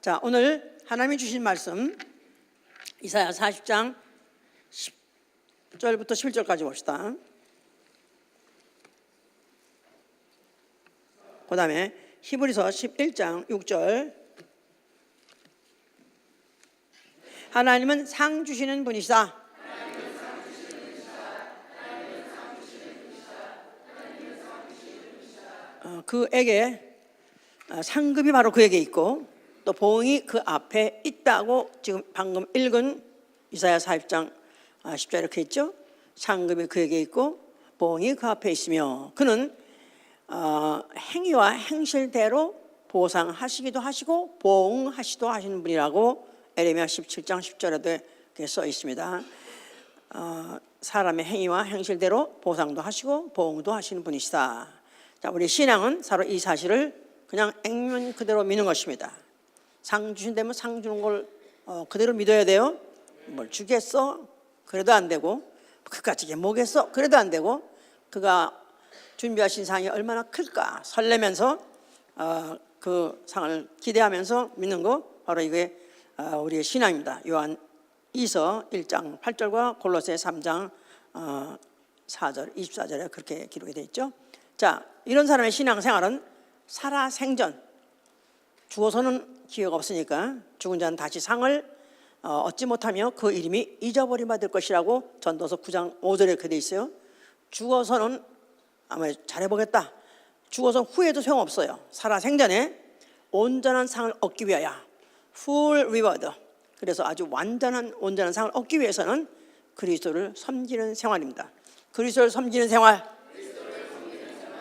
자, 오늘 하나님이 주신 말씀 이사야 40장 10절부터 11절까지 봅시다. 그 다음에 히브리서 11장 6절. 하나님은 상 주시는 분이시다. 그에게 상급이 바로 그에게 있고 또 보응이 그 앞에 있다고 지금 방금 읽은 이사야 40장 10절 이렇게 있죠. 상급이 그에게 있고 보응이 그 앞에 있으며 그는 행위와 행실대로 보상하시기도 하시고 보응하시기도 하시는 분이라고 에레미야 17장 10절에도 이렇게 써 있습니다. 사람의 행위와 행실대로 보상도 하시고 보응도 하시는 분이시다. 자, 우리 신앙은 바로 이 사실을 그냥 액면 그대로 믿는 것입니다. 상 주신다면 상 주는 걸 그대로 믿어야 돼요. 뭘 주겠어? 그래도 안 되고 그까짓 뭐겠어? 그래도 안 되고 그가 준비하신 상이 얼마나 클까 설레면서 그 상을 기대하면서 믿는 거 바로 이게 우리의 신앙입니다. 요한 2서 1장 8절과 골로새 3장 4절 24절에 그렇게 기록이 되어 있죠. 자, 이런 사람의 신앙생활은 살아생전 죽어서는 기회가 없으니까 죽은 자는 다시 상을 얻지 못하며 그 이름이 잊어버림받을 될 것이라고 전도서 9장 5절에 그렇게 되어 있어요. 죽어서는 아마 잘해보겠다. 죽어서 후회도 소용없어요. 살아생전에 온전한 상을 얻기 위하여 full reward. 그래서 아주 온전한 상을 얻기 위해서는 그리스도를 섬기는 생활입니다. 그리스도를 섬기는 생활.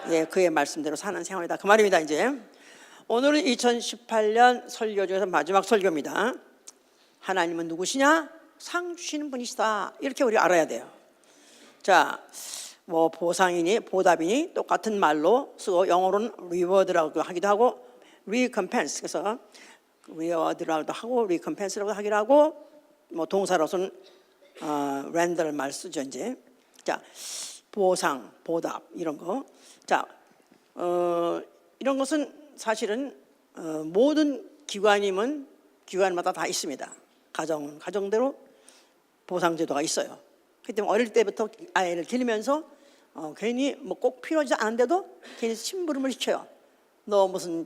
예, 그의 말씀대로 사는 생활이다. 그 말입니다. 이제 오늘은 2018년 설교 중에서 마지막 설교입니다. 하나님은 누구시냐? 상 주시는 분이시다. 이렇게 우리 알아야 돼요. 자, 뭐 보상이니 보답이니 똑같은 말로 쓰고 영어로는 reward라고 하기도 하고 recompense. 그래서 reward라고도 하고 recompense라고 하기도 하고 뭐 동사로서는 render를 말 쓰죠 이제. 자, 보상, 보답 이런 거. 자, 이런 것은 사실은 모든 기관마다 다 있습니다. 가정대로 보상제도가 있어요. 그렇기 때문에 어릴 때부터 아이를 기르면서 괜히 뭐 꼭 필요하지 않은데도 괜히 심부름을 시켜요. 너 무슨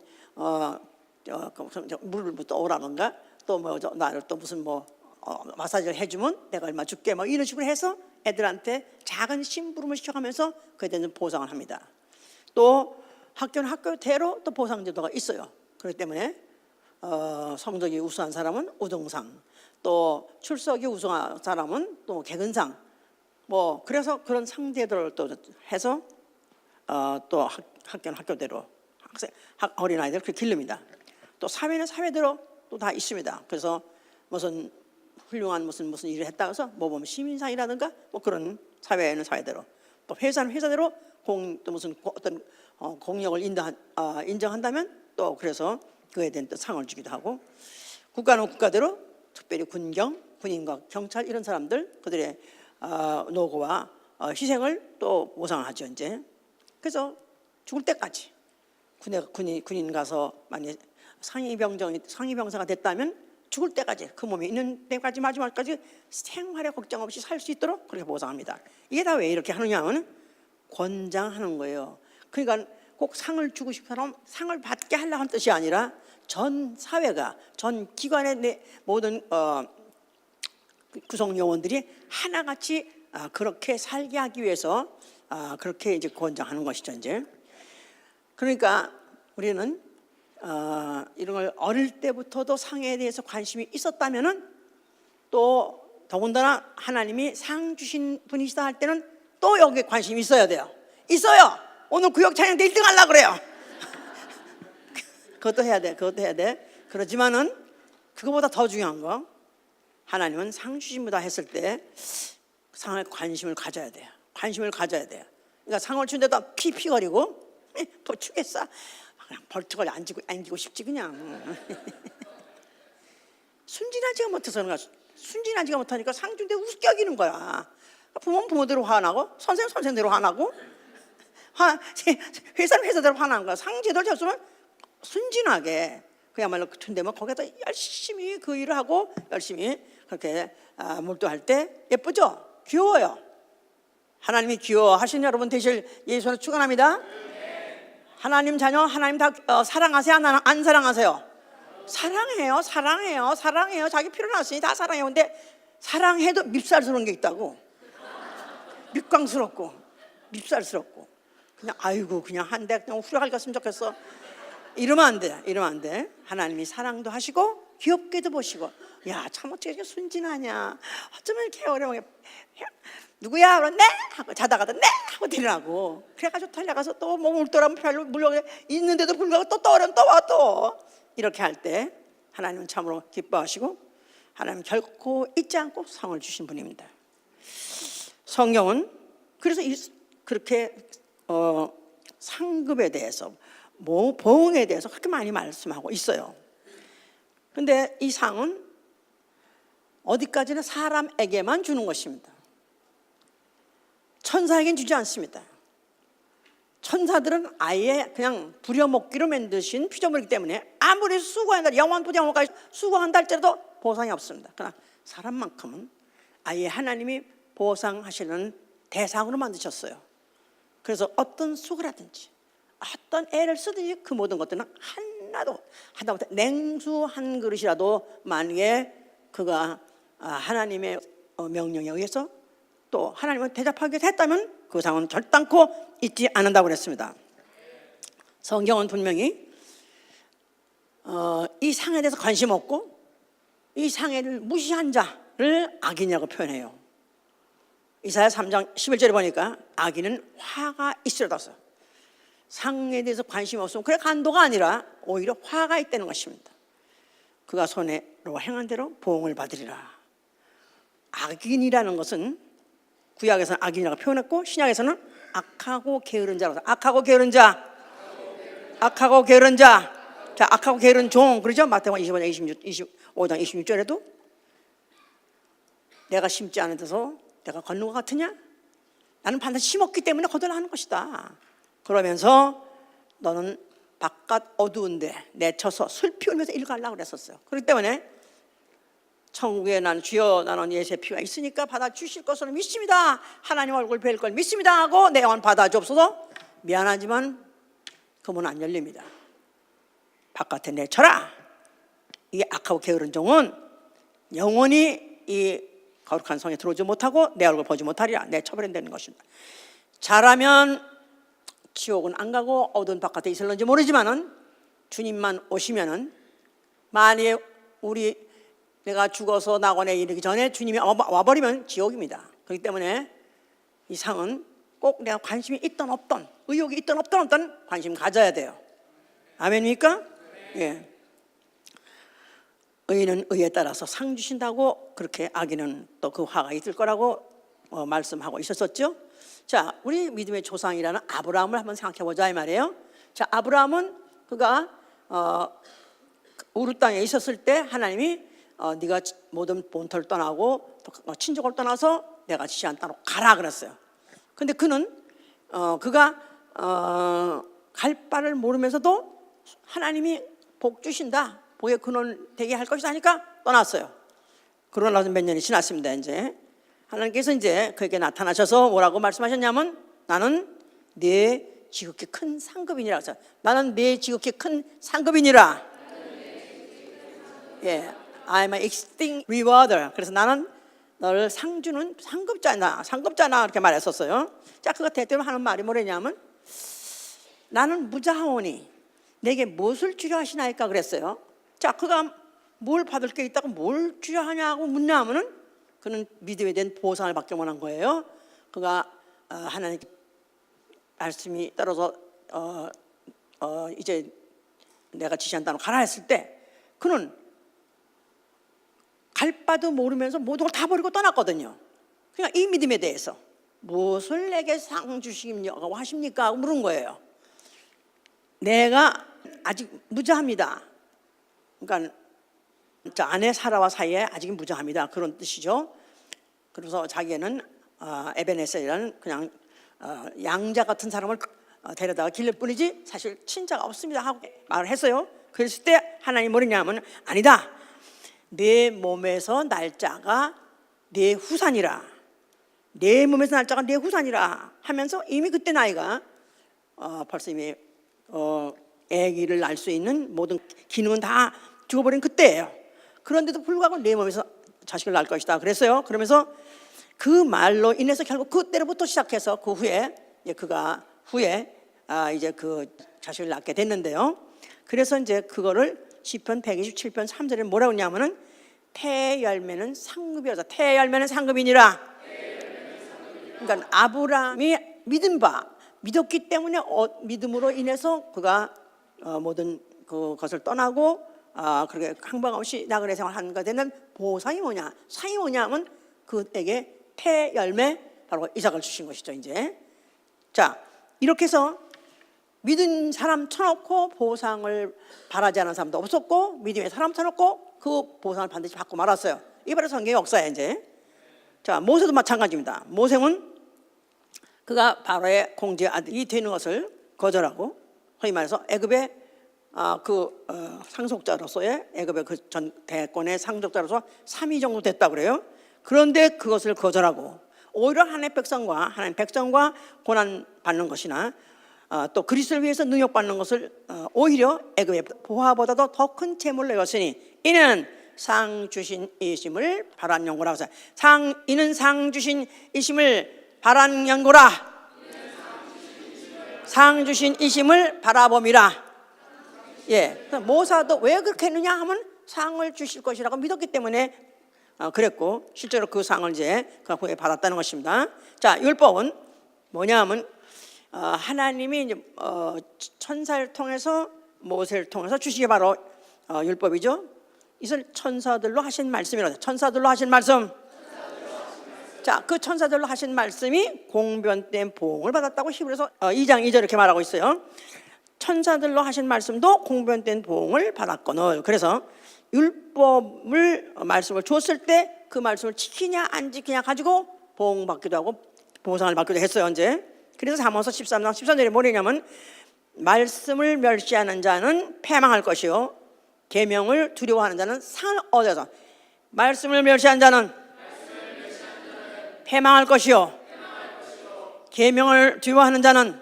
물을 떠오라는가 또 뭐 나를 또 무슨 마사지를 해주면 내가 얼마 줄게 뭐 이런 식으로 해서 애들한테 작은 심부름을 시켜가면서 그에 대한 보상을 합니다. 또 학교는 학교대로 또 보상제도가 있어요. 그렇기 때문에 성적이 우수한 사람은 우등상, 또 출석이 우수한 사람은 또 개근상, 뭐 그래서 그런 상제도를 또 해서 또 학교는 학교대로 어린아이들 그렇게 기릅니다. 또 사회는 사회대로 또 다 있습니다. 그래서 무슨 훌륭한 무슨 일을 했다고 해서 뭐 보면 시민상이라든가 뭐 그런 사회는 사회대로, 또 회사는 회사대로 또 무슨 어떤 공력을 인정한다면 또 그래서 그에 대한 또 상을 주기도 하고, 국가는 국가대로 특별히 군인과 경찰 이런 사람들 그들의 노고와 희생을 또 보상을 하죠 이제. 그래서 죽을 때까지 군인 가서 만약 상위병사가 됐다면 죽을 때까지 그 몸이 있는 때까지 마지막까지 생활에 걱정 없이 살 수 있도록 그렇게 보상합니다. 이게 다 왜 이렇게 하느냐 하면 권장하는 거예요. 그러니까 꼭 상을 주고 싶은 사람 상을 받게 하려고 하는 뜻이 아니라 전 사회가 전 기관의 모든 구성 요원들이 하나같이 그렇게 살게 하기 위해서 그렇게 이제 권장하는 것이죠 이제. 그러니까 우리는 이런 걸 어릴 때부터도 상에 대해서 관심이 있었다면은 또 더군다나 하나님이 상 주신 분이시다 할 때는 또 여기에 관심이 있어야 돼요. 있어요. 오늘 구역 찬양 때 1등 하려고 그래요. 그것도 해야 돼. 그렇지만은 그거보다 더 중요한 거, 하나님은 상 주신 분이다 했을 때 상에 관심을 가져야 돼요. 그러니까 상을 준데도 피거리고 더 주겠어. 그냥 벌떡을 안기고 싶지 그냥. 순진하지가 못하니까 상 준데 우습게 여기는 거야. 부모는 부모대로 화나고 선생은 선생대로 화나고 회사는 회사대로 화나는 거야. 상제도를 줬으면 순진하게 그야말로 튼데면 거기다 열심히 그 일을 하고 열심히 그렇게 몰두할 때 예쁘죠? 귀여워요. 하나님이 귀여워하시는 여러분 되실 예수를 축원합니다. 하나님 자녀, 하나님 다 사랑하세요? 안 사랑하세요? 사랑해요. 사랑해요. 자기 필요 났으니 다 사랑해요. 근데 사랑해도 밉살스러운 게 있다고. 밉광스럽고 밉살스럽고 그냥 아이고 그냥 한 대 그냥 후려갈 갔으면 좋겠어. 이러면 안 돼. 하나님이 사랑도 하시고 귀엽게도 보시고, 야, 참 어떻게 순진하냐, 어쩌면 이렇게 어려워. 누구야? 그럼 네 하고 자다가도 네 하고 일어나고, 그래가지고 달려가서 또 몸을 돌아면 별로 물론 있는데도 불구하고 또 떠오르면 또 와 또 이렇게 할 때 하나님은 참으로 기뻐하시고 하나님은 결코 잊지 않고 상을 주신 분입니다. 성경은 그래서 그렇게 상급에 대해서 보응에 대해서 그렇게 많이 말씀하고 있어요. 근데 이 상은 어디까지나 사람에게만 주는 것입니다. 천사에게는 주지 않습니다. 천사들은 아예 그냥 부려먹기로 만드신 피조물이기 때문에 아무리 수고한다, 영원부터 영원까지 수고한다 할지라도 보상이 없습니다. 그러나 사람만큼은 아예 하나님이 보상하시는 대상으로 만드셨어요. 그래서 어떤 수고를 하든지 어떤 애를 쓰든지 그 모든 것들은 하다못해 냉수 한 그릇이라도 만약에 그가 하나님의 명령에 의해서 또 하나님을 대접하게 했다면 그 상은 결단코 잊지 않는다고 그랬습니다. 성경은 분명히 이 상에 대해서 관심 없고 이 상해를 무시한 자를 악인이라고 표현해요. 이사야 3장 11절에 보니까 악인은 화가 있으려다 써요. 상에 대해서 관심이 없으면 그래 간도가 아니라 오히려 화가 있다는 것입니다. 그가 손으로 행한 대로 보응을 받으리라. 악인이라는 것은 구약에서는 악인이라고 표현했고 신약에서는 악하고 게으른 자라고. 악하고 게으른 자. 자, 악하고 게으른 종. 그러죠? 마태복음 25장 26절에도 내가 심지 않은 데서 내가 걷는 것 같으냐? 나는 반드시 심었기 때문에 거둘러 하는 것이다. 그러면서 너는 바깥 어두운데 내쳐서 슬피 울면서 일가려고 그랬었어요. 그렇기 때문에 천국에 나는 주여 나는 예수의 피가 있으니까 받아주실 것을 믿습니다. 하나님 얼굴 뵐 걸 믿습니다 하고 내 영혼 받아주옵소서. 미안하지만 그 문 안 열립니다. 바깥에 내쳐라. 이 악하고 게으른 종은 영원히 이 거룩한 성에 들어오지 못하고 내 얼굴 보지 못하리라. 내쳐버린다는 것입니다. 잘하면 지옥은 안 가고 어두운 바깥에 있을런지 모르지만은 주님만 오시면은 만약에 내가 죽어서 낙원에 이르기 전에 주님이 와버리면 지옥입니다. 그렇기 때문에 이 상은 꼭 내가 관심이 있든 없든 의욕이 있든 없든 관심 가져야 돼요. 아멘입니까? 예. 의인은 의에 따라서 상 주신다고 그렇게 악인은 또 그 화가 있을 거라고 말씀하고 있었었죠. 자, 우리 믿음의 조상이라는 아브라함을 한번 생각해 보자 이 말이에요. 자, 아브라함은 그가 우르 땅에 있었을 때 하나님이 네가 모든 본토를 떠나고 친족을 떠나서 내가 지시한 땅으로 가라 그랬어요. 근데 그가 갈 바를 모르면서도 하나님이 복 주신다, 복의 근원 되게 할 것이다 하니까 떠났어요. 그러고 나서 몇 년이 지났습니다. 이제 하나님께서 이제 그에게 나타나셔서 뭐라고 말씀하셨냐면 나는 네 지극히 큰 상급이니라. 나는 네 지극히 큰 상급이니라. 예, I'm an exceeding rewarder. 그래서 나는 너를 상주는 상급자나 이렇게 말했었어요. 자, 그가 대대로 하는 말이 뭐냐면 나는 무자하오니 내게 무엇을 주려 하시나이까 그랬어요. 자, 그가 뭘 받을 게 있다고 뭘 주려 하냐고 묻냐면은 그는 믿음에 대한 보상을 받기 원한 거예요. 그가 하나님 말씀이 떨어져 이제 내가 지시한 땅으로 가라 했을 때 그는 갈 바도 모르면서 모든 걸 다 버리고 떠났거든요. 그러니까 이 믿음에 대해서 무엇을 내게 상 주시려고 하십니까? 하고 물은 거예요. 내가 아직 무자합니다. 그러니까 아내 사라와 사이에 아직 무자합니다. 그런 뜻이죠. 그래서 자기는 에베네셀이라는 그냥 양자 같은 사람을 데려다가 길릴 뿐이지 사실 친자가 없습니다 하고 말을 했어요. 그랬을 때 하나님 뭐랬냐면 아니다. 내 몸에서 날짜가 내 후산이라. 내 몸에서 날짜가 내 후산이라 하면서 이미 그때 나이가 벌써 이미 아기를 낳을 수 있는 모든 기능은 다 죽어버린 그때예요. 그런데도 불구하고 내 몸에서 자식을 낳을 것이다 그랬어요. 그러면서 그 말로 인해서 결국 그때로부터 시작해서 그 후에 그가 후에 이제 그 자식을 낳게 됐는데요. 그래서 이제 그거를 시편 127편 3절에 뭐라고 했냐면은 태열매는 상급이어서 태열매는 상급이니라. 그러니까 아브라함이 믿은 바 믿었기 때문에 믿음으로 인해서 그가 모든 그것을 떠나고 그렇게 항방 없이 나그네 생활하는 것에 대한 보상이 뭐냐? 상이 뭐냐면 그에게 태열매 바로 이삭을 주신 것이죠. 이제 자 이렇게 해서 믿은 사람 쳐놓고 보상을 바라지 않은 사람도 없었고 믿음의 사람 쳐놓고 그 보상을 반드시 받고 말았어요. 이게 바로 성경의 역사예요. 이제 자 모세도 마찬가지입니다. 모세는 그가 바로의 공주의 아들이 되는 것을 거절하고 흔히 말해서 애굽의 상속자로서의 애굽의 그 전 대권의 상속자로서 3위 정도 됐다 그래요. 그런데 그것을 거절하고 오히려 하나님의 백성과 고난 받는 것이나 또 그리스도를 위해서 능욕받는 것을 오히려 애굽의 보화보다도 더 큰 재물을 내었으니 이는 상 주신 이심을 바란 연고라고 해서 이는 상 주신 이심을 바란 연고라. 상 주신 이심을 바라봄이라. 예, 모사도 왜 그렇게 했느냐 하면 상을 주실 것이라고 믿었기 때문에 그랬고 실제로 그 상을 이제 그 후에 받았다는 것입니다. 자, 율법은 뭐냐 하면 하나님이 이제 천사를 통해서 모세를 통해서 주시기 바로 율법이죠. 이것을 천사들로 하신 말씀이라고. 천사들로 하신 말씀. 자, 그 천사들로 하신 말씀이 공변된 보응을 받았다고 히브리서 2장 2절 이렇게 말하고 있어요. 천사들로 하신 말씀도 공변된 보응을 받았거늘. 그래서 율법을 말씀을 줬을 때 그 말씀을 지키냐 안 지키냐 가지고 보응 받기도 하고 보상을 받기도 했어요. 이제 그래서 사무서 13장 13절에 뭐냐면 말씀을 멸시하는 자는 패망할 것이요 계명을 두려워하는 자는 상을 얻어서. 말씀을 멸시하는 자는 패망할 것이요 계명을 두려워하는 자는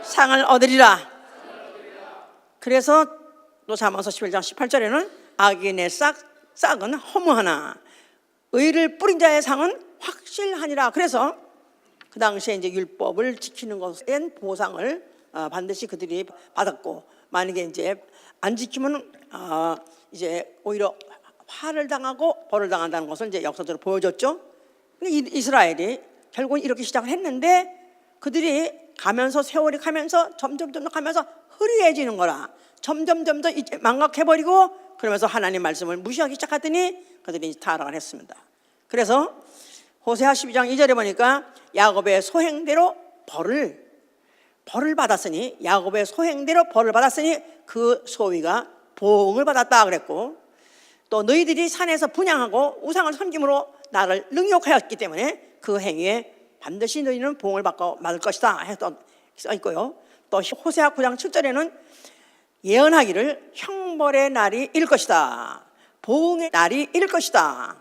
상을 얻으리라. 그래서 또 사무서 11장 18절에는 악인의 싹은 허무하나 의를 뿌린 자의 상은 확실하니라. 그래서 그 당시에 이제 율법을 지키는 것에 보상을 반드시 그들이 받았고, 만약에 이제 안 지키면 이제 오히려 화를 당하고 벌을 당한다는 것을 이제 역사적으로 보여줬죠. 근데 이스라엘이 결국은 이렇게 시작을 했는데 그들이 가면서 세월이 가면서 점점 가면서 흐리해지는 거라. 점점 이제 망각해버리고 그러면서 하나님 말씀을 무시하기 시작하더니 그들이 타락을 했습니다. 그래서 호세아 12장 2절에 보니까 야곱의 소행대로 벌을 받았으니, 야곱의 소행대로 벌을 받았으니 그 소위가 보응을 받았다 그랬고, 또 너희들이 산에서 분향하고 우상을 섬김으로 나를 능욕하였기 때문에 그 행위에 반드시 너희는 보응을 받을 것이다 해서 써 있고요. 또 호세아 9장 7절에는 예언하기를 형벌의 날이 이를 것이다, 보응의 날이 이를 것이다.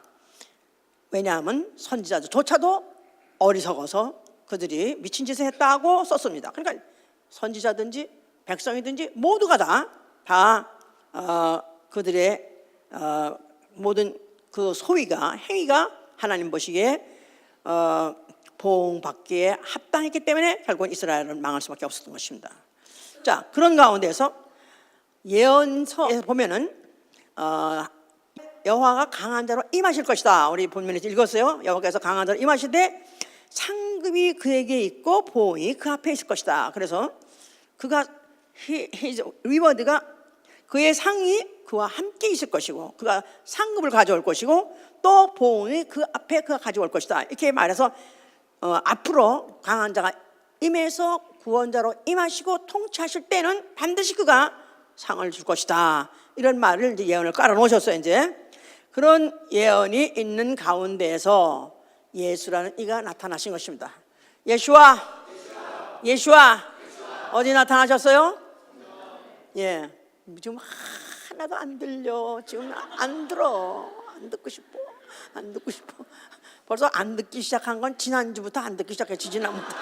왜냐하면 선지자조차도 어리석어서 그들이 미친 짓을 했다고 썼습니다. 그러니까 선지자든지 백성이든지 모두가 다 그들의 모든 그 소위가, 행위가 하나님 보시기에 보응받기에 합당했기 때문에 결국은 이스라엘은 망할 수밖에 없었던 것입니다. 자, 그런 가운데서 예언서에서 보면은 여호와가 강한 자로 임하실 것이다. 우리 본문에서 읽었어요. 여호와께서 강한 자로 임하시되 상급이 그에게 있고 보응이 그 앞에 있을 것이다. 그래서 그가 리워드가 그의 상이 그와 함께 있을 것이고, 그가 상급을 가져올 것이고, 또 보응이 그 앞에 그가 가져올 것이다. 이렇게 말해서 앞으로 강한 자가 임해서 구원자로 임하시고 통치하실 때는 반드시 그가 상을 줄 것이다. 이런 말을 이제 예언을 깔아 놓으셨어요. 이제 그런 예언이 있는 가운데에서 예수라는 이가 나타나신 것입니다. 예수와 어디 나타나셨어요? 예, 지금 하나도 안 들려. 지금 안 들어. 안 듣고 싶어. 안 듣고 싶어. 벌써 안 듣기 시작한 건 지난주부터 안 듣기 시작했지. 지난주부터.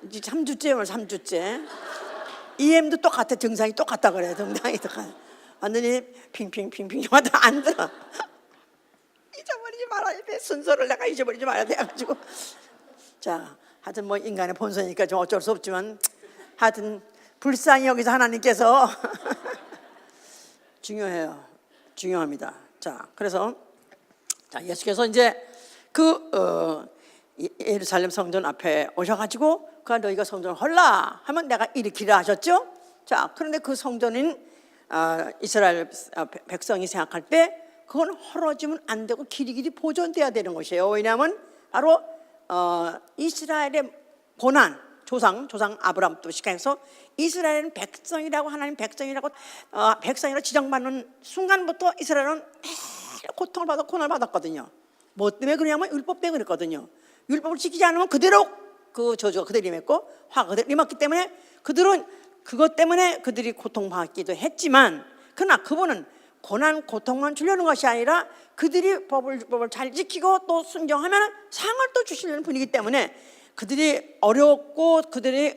이제 3주째 오늘 3주째. EM도 똑같아. 증상이 똑같다 그래. 증상이 똑같아. 완전히 핑핑핑핑 하다 안 들어. 잊어버리지 말아야 돼. 순서를 내가 잊어버리지 말아야 돼가지고. 자, 하여튼 뭐 인간의 본성이니까 좀 어쩔 수 없지만 하여튼 불쌍히 여기서 하나님께서 중요해요. 중요합니다. 자, 그래서 자, 예수께서 이제 예루살렘 성전 앞에 오셔가지고 그가 너희가 성전을 헐라 하면 내가 일으키라 하셨죠. 자, 그런데 그 성전인 이스라엘 백성이 생각할 때 그건 헐어지면 안 되고 길이길이 보존돼야 되는 것이에요. 왜냐하면 바로 이스라엘의 고난 조상 아브라함부터 시작해서 이스라엘은 백성이라고 하나님 백성이라고 지정받는 순간부터 이스라엘은 고통을 받아 고난을 받았거든요. 뭐 때문에 그러냐면 율법 때문에 그랬거든요. 율법을 지키지 않으면 그대로 그 저주가 그대로 임했고 화가 그대로 임했기 때문에 그들은 그것 때문에 그들이 고통받기도 했지만 그러나 그분은 고난 고통만 주려는 것이 아니라 그들이 법을 잘 지키고 또 순종하면 상을 또 주시려는 분이기 때문에 그들이 어렵고 그들이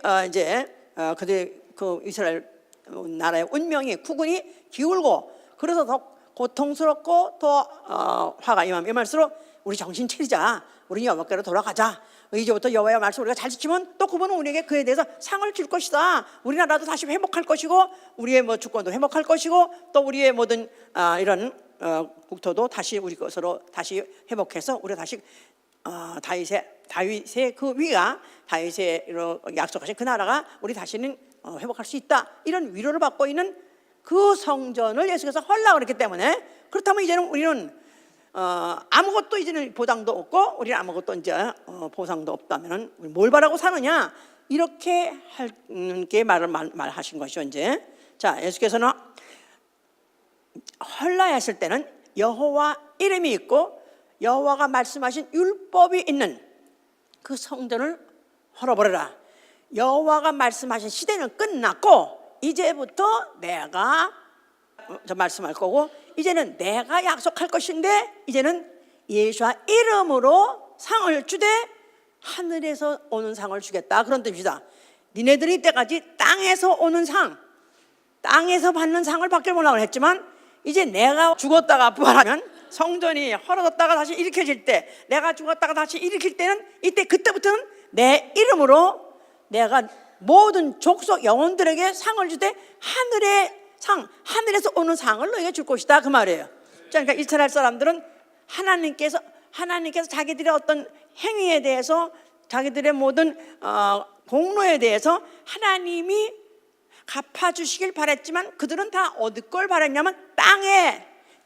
그들이 그 이스라엘 나라의 운명이 국운이 기울고 그래서 더 고통스럽고 더 화가 임할수록 우리 정신 차리자. 우리 여호와께로 돌아가자. 이제부터 여호와의 말씀 우리가 잘 지키면 또 그분은 우리에게 그에 대해서 상을 줄 것이다. 우리나라도 다시 회복할 것이고 우리의 뭐 주권도 회복할 것이고 또 우리의 모든 이런 국토도 다시 우리 것으로 다시 회복해서 우리가 다시 다윗의 그 위가 다윗의 약속하신 그 나라가 우리 다시는 회복할 수 있다. 이런 위로를 받고 있는 그 성전을 예수께서 헐라 그랬기 때문에 그렇다면 이제는 우리는 아무것도 이제는 보장도 없고 우리는 아무것도 이제 보상도 없다면은 우리 뭘 바라고 사느냐 이렇게 하는 게 말하신 것이죠. 이제 자 예수께서는 헐라 했을 때는 여호와 이름이 있고 여호와가 말씀하신 율법이 있는 그 성전을 헐어버려라. 여호와가 말씀하신 시대는 끝났고 이제부터 내가 말씀할 거고 이제는 내가 약속할 것인데 이제는 예수와 이름으로 상을 주되 하늘에서 오는 상을 주겠다 그런 뜻이다. 니네들이 이때까지 땅에서 오는 상 땅에서 받는 상을 받길 원하고 했지만 이제 내가 죽었다가 부활하면 성전이 헐어졌다가 다시 일으켜질 때 내가 죽었다가 다시 일으킬 때는 그때부터는 내 이름으로 내가 모든 족속 영혼들에게 상을 주되 하늘에서 오는 상을 너에게 줄 것이다 그 말이에요. 그러니까 이스라엘 사람들은 하나님께서 자기들의 어떤 행위에 대해서 자기들의 모든 공로에 대해서 하나님이 갚아주시길 바랬지만 그들은 다 어디 걸 바랬냐면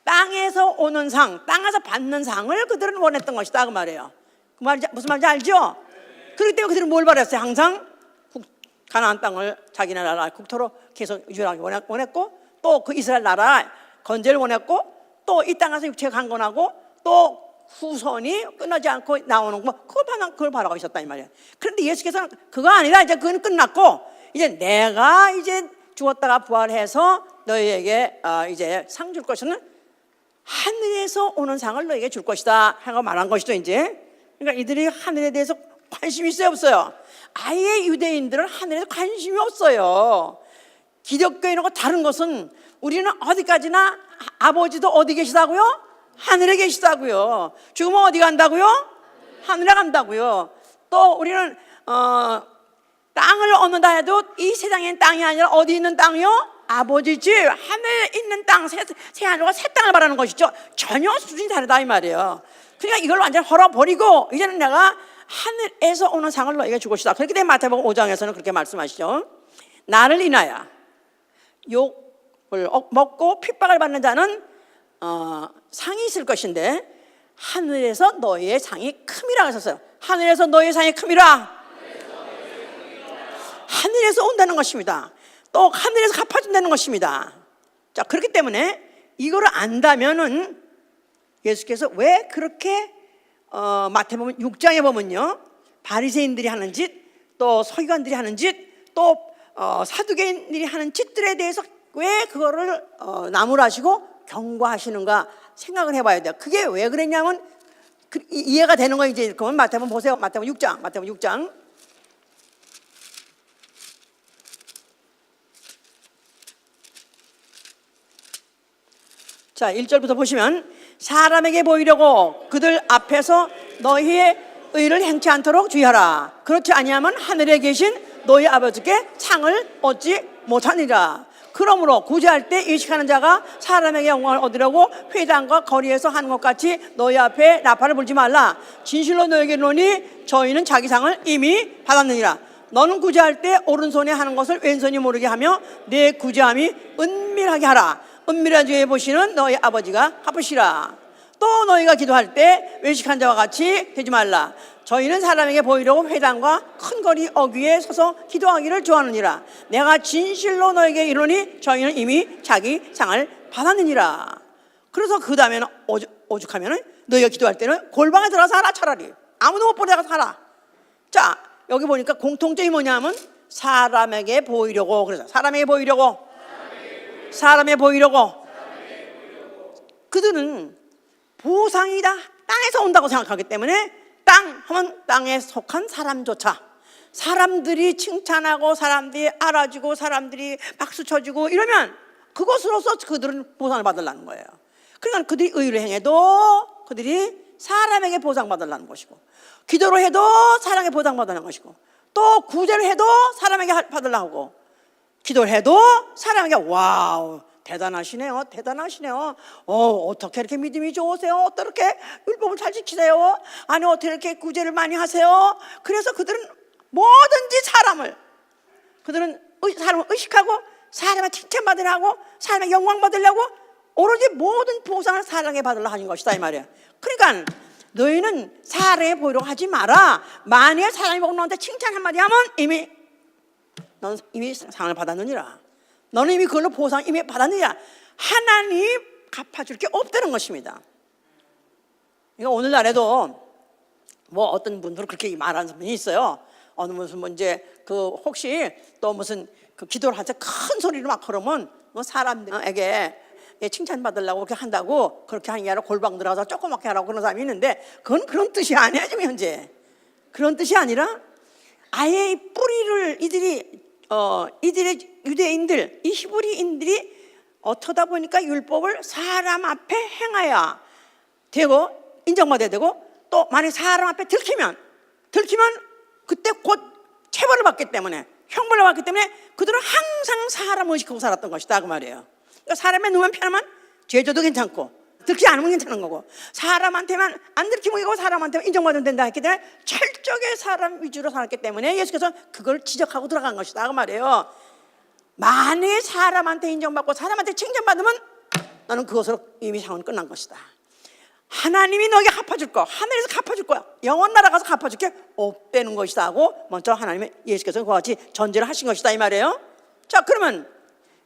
땅에서 오는 상, 땅에서 받는 상을 그들은 원했던 것이다 그 말이에요. 그 말이 무슨 말인지 알죠? 그렇기 때문에 그들은 뭘 바랬어요? 항상 가나안 땅을 자기 나라 국토로 계속 유지하기 원했고 또 그 이스라엘 나라 건재를 원했고 또 이 땅에서 육체가 강건하고 또 후손이 끊어지 않고 나오는 거 그걸 바라고 있었다 이 말이에요. 그런데 예수께서는 그거 아니라 이제 그건 끝났고 이제 내가 이제 죽었다가 부활해서 너희에게 이제 상 줄 것은 하늘에서 오는 상을 너희에게 줄 것이다 하고 말한 것이죠. 이제 그러니까 이들이 하늘에 대해서 관심이 있어요 없어요? 아예 유대인들은 하늘에 관심이 없어요. 기독교인하고 다른 것은 우리는 어디까지나 아버지도 어디 계시다고요? 하늘에 계시다고요. 죽으면 어디 간다고요? 하늘에 간다고요. 또 우리는 땅을 얻는다 해도 이 세상에 땅이 아니라 어디 있는 땅이요? 아버지 집 하늘에 있는 땅 새 하늘과 새 땅을 바라는 것이죠. 전혀 수준이 다르다 이 말이에요. 그러니까 이걸 완전히 헐어버리고 이제는 내가 하늘에서 오는 상을 너에게 줄 것이다. 그렇기 때문에 마태복음 5장에서는 그렇게 말씀하시죠. 나를 인하여 욕을 먹고 핍박을 받는 자는 상이 있을 것인데 하늘에서 너희의 상이 큼이라 하셨어요. 하늘에서 너희의 상이 큼이라. 하늘에서 온다는 것입니다. 또 하늘에서 갚아준다는 것입니다. 자, 그렇기 때문에 이거를 안다면은 예수께서 왜 그렇게 마태복음 6장에 보면요 바리새인들이 하는 짓, 또 서기관들이 하는 짓, 또 사두개인들이 하는 짓들에 대해서 왜 그거를 나무라시고 경고하시는가 생각을 해봐야 돼요. 그게 왜 그랬냐면 이해가 되는 거 이제 그러면 마태복음 보세요. 마태복음 6장. 자, 1절부터 보시면 사람에게 보이려고 그들 앞에서 너희의 의를 행치 않도록 주의하라. 그렇지 아니하면 하늘에 계신 너희 아버지께 상을 얻지 못하니라. 그러므로 구제할 때 의식하는 자가 사람에게 영광을 얻으려고 회당과 거리에서 하는 것 같이 너희 앞에 나팔을 불지 말라. 진실로 너에게 이르노니 저희는 자기 상을 이미 받았느니라. 너는 구제할 때 오른손에 하는 것을 왼손이 모르게 하며 내 구제함이 은밀하게 하라. 은밀한 중에 보시는 너희 아버지가 갚으시라. 또 너희가 기도할 때 외식한 자와 같이 되지 말라. 저희는 사람에게 보이려고 회당과 큰 거리 어귀에 서서 기도하기를 좋아하느니라. 내가 진실로 너에게 이르노니 저희는 이미 자기 상을 받았느니라. 그래서 그 다음에는 오죽하면은 너희가 기도할 때는 골방에 들어가서 하라. 차라리 아무도 못 보다가 살아. 자, 여기 보니까 공통점이 뭐냐면 사람에게 보이려고. 그래서 사람에게 보이려고. 그들은 보상이 다 땅에서 온다고 생각하기 때문에 땅 하면 땅에 속한 사람조차 사람들이 칭찬하고 사람들이 알아주고 사람들이 박수 쳐주고 이러면 그것으로서 그들은 보상을 받으려는 거예요. 그러니까 그들이 의를 행해도 그들이 사람에게 보상받으려는 것이고, 기도를 해도 사람에게 보상받으려는 것이고, 또 구제를 해도 사람에게 받으려고 하고, 기도를 해도 사람에게 와우 대단하시네요. 어떻게 이렇게 믿음이 좋으세요? 어떻게 율법을 잘 지키세요? 아니 어떻게 이렇게 구제를 많이 하세요? 그래서 그들은 뭐든지 사람을 의식하고 사람을 칭찬받으려고 사람의 영광 받으려고 오로지 모든 보상을 사람에게 받으려고 하는 것이다 이 말이에요. 그러니까 너희는 사람에게 보이려고 하지 마라. 만약에 사람이 보고 너한테 칭찬 한마디 하면 너는 이미 상을 받았느니라. 너는 이미 그걸로 보상 이미 받았느니라. 하나님 갚아줄 게 없다는 것입니다. 그러니까 오늘날에도 뭐 어떤 분들은 그렇게 말하는 분이 있어요. 어느 무슨 이제 혹시 또 무슨 기도를 할 때 큰 소리로 막 그러면 사람들에게 칭찬 받으려고 그렇게 한다고 그렇게 하는 게 아니라 골방 들어가서 조그맣게 하라고 그런 사람이 있는데 그건 그런 뜻이 아니야 지금 현재. 그런 뜻이 아니라 아예 이 뿌리를 이들의 유대인들, 이 히브리인들이 어쩌다 보니까 율법을 사람 앞에 행해야 되고 인정받아야 되고, 또 만약 사람 앞에 들키면 그때 곧 체벌을 받기 때문에, 형벌을 받기 때문에 그들은 항상 사람 의식하고 살았던 것이다 그 말이에요. 그러니까 사람의 눈만 편하면 죄져도 괜찮고 들키지 않으면 괜찮은 거고, 사람한테만 안 들키면 이고 사람한테만 인정받으면 된다 했기 때문에 철저하게 사람 위주로 살았기 때문에 예수께서 그걸 지적하고 들어간 것이다 그 말이에요. 만약에 사람한테 인정받고 사람한테 칭찬받으면 너는 그것으로 이미 상은 끝난 것이다. 하나님이 너에게 갚아줄 거, 하늘에서 갚아줄 거야. 영원 나라 가서 갚아줄 게 없다는 것이다 하고 먼저 하나님의 예수께서 그와 같이 전제를 하신 것이다 이 말이에요. 자, 그러면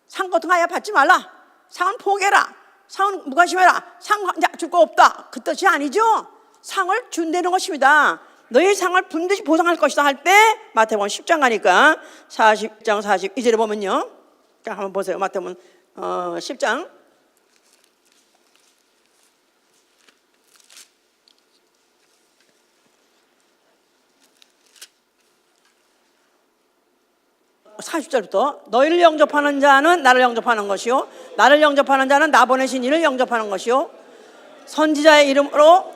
상 같은 거 아예 받지 말라. 상은 포기해라. 상은 무관심해라. 상 줄 거 없다. 그 뜻이 아니죠. 상을 준다는 것입니다. 너의 상을 반드시 보상할 것이다 할 때 마태복음 10장 가니까 40장 42절에 보면요. 자, 한번 보세요. 마태복음 10장 40절부터 너희를 영접하는 자는 나를 영접하는 것이요 나를 영접하는 자는 나 보내신 이를 영접하는 것이요 선지자의 이름으로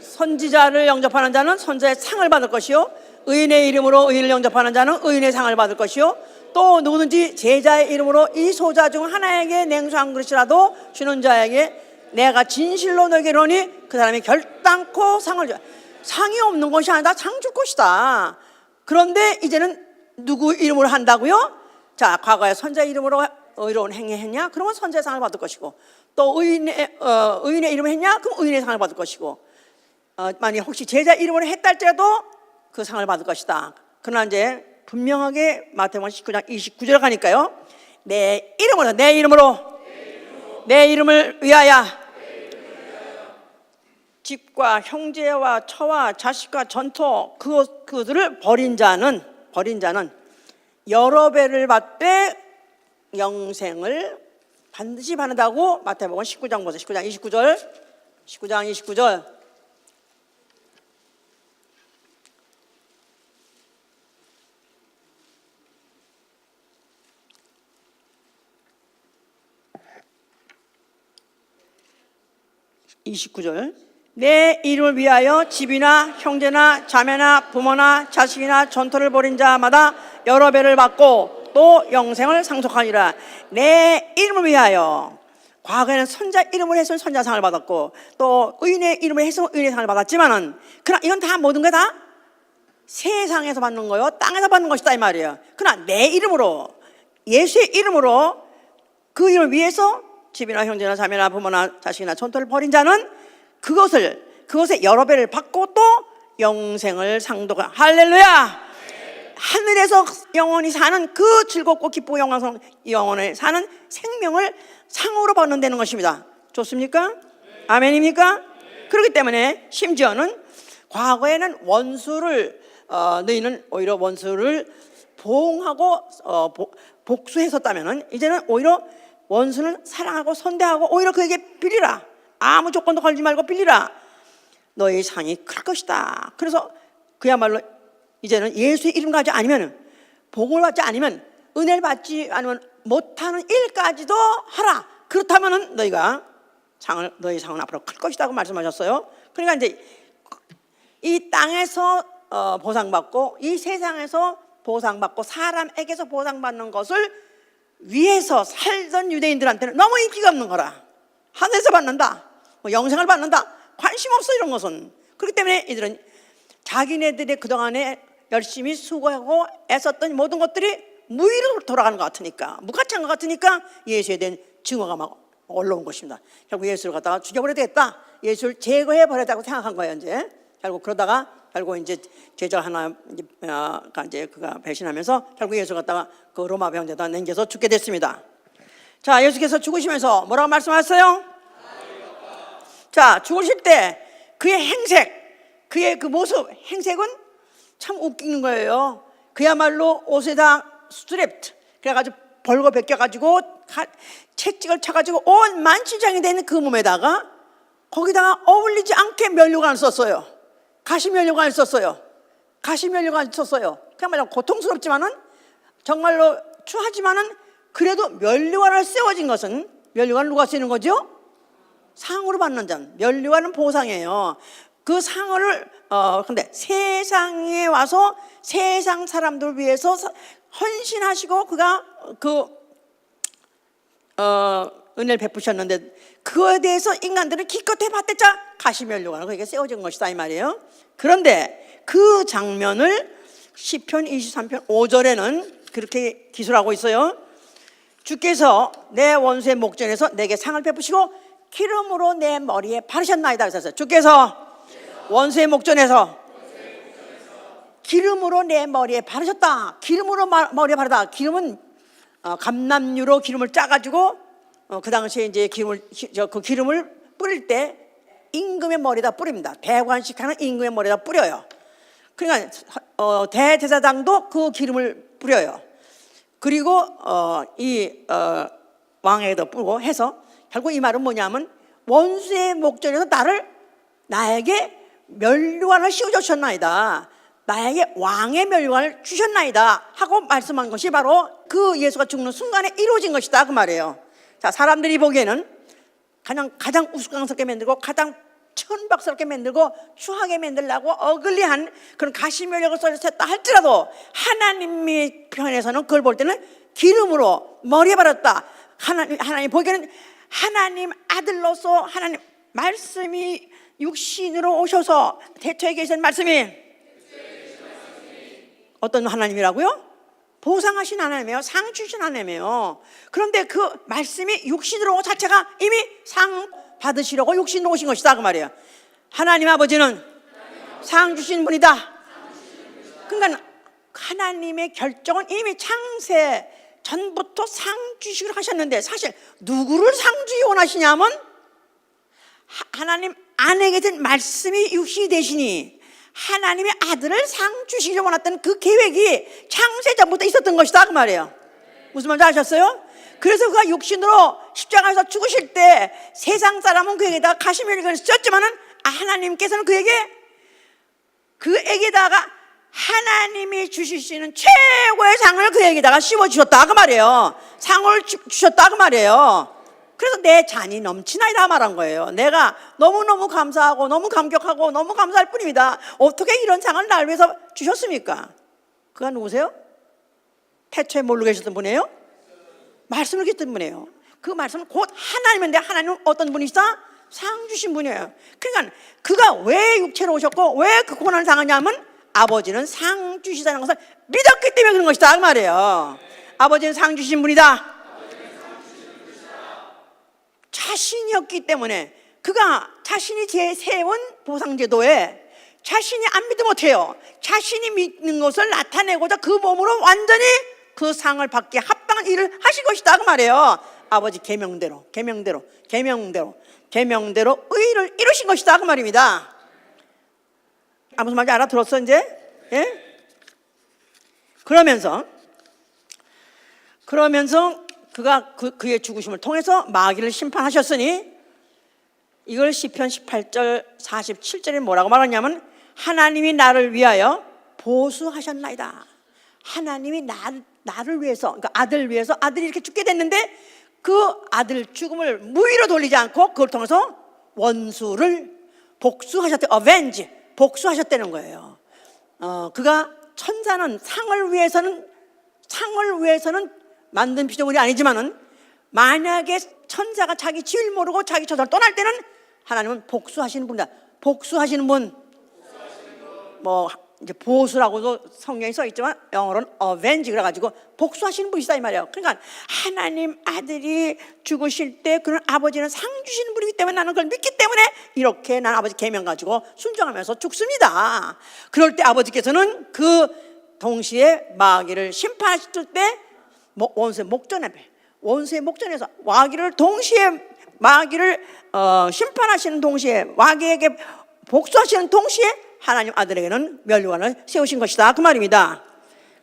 선지자를 영접하는 자는 선지자의 상을 받을 것이요 의인의 이름으로 의인을 영접하는 자는 의인의 상을 받을 것이요 또 누구든지 제자의 이름으로 이 소자 중 하나에게 냉수 한 그릇이라도 주는 자에게 내가 진실로 너에게 이르노니 그 사람이 결단코 상을 줘. 상이 없는 것이 아니라 상 줄 것이다. 그런데 이제는 누구 이름으로 한다고요? 자, 과거에 선지자 이름으로 의로운 행위했냐? 그러면 선지자의 상을 받을 것이고, 또 의인의 이름을 했냐? 그럼 의인의 상을 받을 것이고, 만약 혹시 제자 이름으로 했다 할지라도 그 상을 받을 것이다. 그러나 이제 분명하게 마태복음 19장 29절 가니까요, 내 이름을 위하여 집과 형제와 처와 자식과 전토 그들을 버린 자는 여러 배를 받되 영생을 반드시 받는다고 마태복음 19장 보세요. 19장 29절. 19장 29절. 내 이름을 위하여 집이나 형제나 자매나 부모나 자식이나 전토를 벌인 자마다 여러 배를 받고 또 영생을 상속하니라. 내 이름을 위하여. 과거에는 선자 이름을 해서 선자상을 받았고 또 의인의 이름을 해서 의인상을 받았지만은 그러나 이건 다 모든 게 다 세상에서 받는 거요, 땅에서 받는 것이다 이 말이에요. 그러나 내 이름으로, 예수의 이름으로, 그 이름을 위해서 집이나 형제나 자매나 부모나 자식이나 전토를 벌인 자는 그것에 여러 배를 받고 또 영생을 상속하. 할렐루야. 하늘에서 영원히 사는 그 즐겁고 기쁘고 영광스러운 영원히 사는 생명을 상으로 받는다는 것입니다. 좋습니까? 아멘입니까? 그렇기 때문에 심지어는 과거에는 원수를 너희는 오히려 원수를 보응하고 복수했었다면은 이제는 오히려 원수는 사랑하고 선대하고 오히려 그에게 빌리라. 아무 조건도 걸지 말고 빌리라. 너의 상이 클 것이다. 그래서 그야말로 이제는 예수의 이름 가지 아니면, 복을 받지 않으면, 은혜를 받지 않으면 못하는 일까지도 하라. 그렇다면은 너의 상은 앞으로 클 것이다고 말씀하셨어요. 그러니까 이제 이 땅에서 보상받고 이 세상에서 보상받고 사람에게서 보상받는 것을 위해서 살던 유대인들한테는 너무 인기가 없는 거라. 하늘에서 받는다, 영생을 받는다, 관심 없어 이런 것은. 그렇기 때문에 이들은 자기네들이 그동안에 열심히 수고하고 애썼던 모든 것들이 무의로 돌아가는 것 같으니까, 무가치한 것 같으니까 예수에 대한 증오가 막 올라온 것입니다. 결국 예수를 갖다가 죽여버려야 되겠다, 예수를 제거해 버려야겠다고 생각한 거예요. 이제 그러다가 이제 제자 하나가 이제 그가 배신하면서 결국 예수 갖다가 그 로마 병자에다 넘겨서 죽게 됐습니다. 자, 예수께서 죽으시면서 뭐라고 말씀하셨어요? 자, 죽으실 때 그의 행색, 그의 그 모습, 행색은 참 웃기는 거예요. 그야말로 옷에다 스트랩트, 그래가지고 벌거 벗겨가지고 채찍을 쳐가지고 온 만신창이 되는 그 몸에다가 거기다가 어울리지 않게 면류관을 썼어요. 가시 면류관을 썼어요. 그야말로 고통스럽지만은 정말로 추하지만은 그래도 면류관을 세워진 것은, 면류관을 누가 쓰는 거죠? 상으로 받는 자. 면류관은 보상이에요. 그 상을 근데 세상에 와서 세상 사람들을 위해서 헌신하시고 그가 은혜를 베푸셨는데 그거에 대해서 인간들은 기껏해 받댔자 가시면류관을 그에게 세워진 것이다 이 말이에요. 그런데 그 장면을 시편 23편 5절에는 그렇게 기술하고 있어요. 주께서 내 원수의 목전에서 내게 상을 베푸시고 기름으로 내 머리에 바르셨나이다. 그래서 주께서 원수의 목전에서 기름으로 내 머리에 바르셨다. 기름으로 머리에 바르다. 기름은 감람유로 기름을 짜가지고 그 당시에 이제 그 기름을 뿌릴 때 임금의 머리에다 뿌립니다. 대관식하는 임금의 머리에다 뿌려요. 그러니까 대제사장도 그 기름을 뿌려요. 그리고 왕에게도 뿌리고 해서 결국 이 말은 뭐냐면 원수의 목전에서 나에게 면류관을 씌워주셨나이다, 나에게 왕의 면류관을 주셨나이다 하고 말씀한 것이 바로 그 예수가 죽는 순간에 이루어진 것이다 그 말이에요. 자, 사람들이 보기에는 가장 우스꽝스럽게 만들고 가장 천박스럽게 만들고 추하게 만들려고 어글리한 그런 가시면류관을 써줬다 할지라도 하나님의 편에서는 그걸 볼 때는 기름으로 머리에 바랐다. 하나님 보기에는 하나님 아들로서 하나님 말씀이 육신으로 오셔서 대처해 계신 말씀이 어떤 하나님이라고요? 보상하신 하나님이에요. 상 주신 하나님이에요. 그런데 그 말씀이 육신으로 온 자체가 이미 상 받으시려고 육신으로 오신 것이다 그 말이에요. 하나님 아버지는 상 주신 분이다. 그러니까 하나님의 결정은 이미 창세 전부터 상 주시기로 하셨는데, 사실 누구를 상 주기 원하시냐면 하나님 안에 계신 말씀이 육신이 되시니 하나님의 아들을 상 주시려고 원했던 그 계획이 창세전부터 있었던 것이다 그 말이에요. 무슨 말인지 아셨어요? 그래서 그가 육신으로 십자가에서 죽으실 때 세상 사람은 그에게다가 가시면을 썼지만은 하나님께서는 그에게다가 하나님이 주실 수 있는 최고의 상을 그에게다가 씌워주셨다 그 말이에요. 상을 주셨다 그 말이에요. 그래서 내 잔이 넘치나이다 말한 거예요. 내가 너무너무 감사하고 너무 감격하고 너무 감사할 뿐입니다. 어떻게 이런 상을 날 위해서 주셨습니까? 그가 누구세요? 태초에 뭘로 계셨던 분이에요? 말씀을 계셨던 분이에요. 그 말씀은 곧 하나님인데 하나님은 어떤 분이시다? 상 주신 분이에요. 그러니까 그가 왜 육체로 오셨고 왜 그 고난을 당하냐면 아버지는 상 주시다는 것을 믿었기 때문에 그런 것이다 그 말이에요. 아버지는 상 주신 분이다. 자신이었기 때문에 그가 자신이 세운 보상제도에 자신이 안 믿으면 못해요. 자신이 믿는 것을 나타내고자 그 몸으로 완전히 그 상을 받기에 합당한 일을 하실 것이다 그 말이에요. 아버지 계명대로 의를 이루신 것이다 그 말입니다. 무슨 말인지 알아들었어 이제? 예? 그러면서 그가 그의 죽으심을 통해서 마귀를 심판하셨으니 이걸 시편 18절 47절에 뭐라고 말하냐면 하나님이 나를 위하여 보수하셨나이다. 하나님이 나를 위해서, 그러니까 아들 위해서 아들이 이렇게 죽게 됐는데 그 아들 죽음을 무위로 돌리지 않고 그걸 통해서 원수를 복수하셨대. avenge, 복수하셨다는 거예요. 그가 천사는 상을 위해서는 만든 피조물이 아니지만은 만약에 천사가 자기 지위를 모르고 자기 처자를 떠날 때는 하나님은 복수하시는 분이다. 복수하시는 분, 뭐 이제 보수라고도 성경에 써 있지만 영어로는 avenge 그래가지고 복수하시는 분이시다 이 말이에요. 그러니까 하나님 아들이 죽으실 때 그런 아버지는 상 주시는 분이기 때문에 나는 그걸 믿기 때문에 이렇게 난 아버지 계명 가지고 순종하면서 죽습니다. 그럴 때 아버지께서는 그 동시에 마귀를 심판하실 때 원수의 목전에서 마귀를 심판하시는 동시에 마귀에게 복수하시는 동시에 하나님 아들에게는 멸류관을 세우신 것이다 그 말입니다.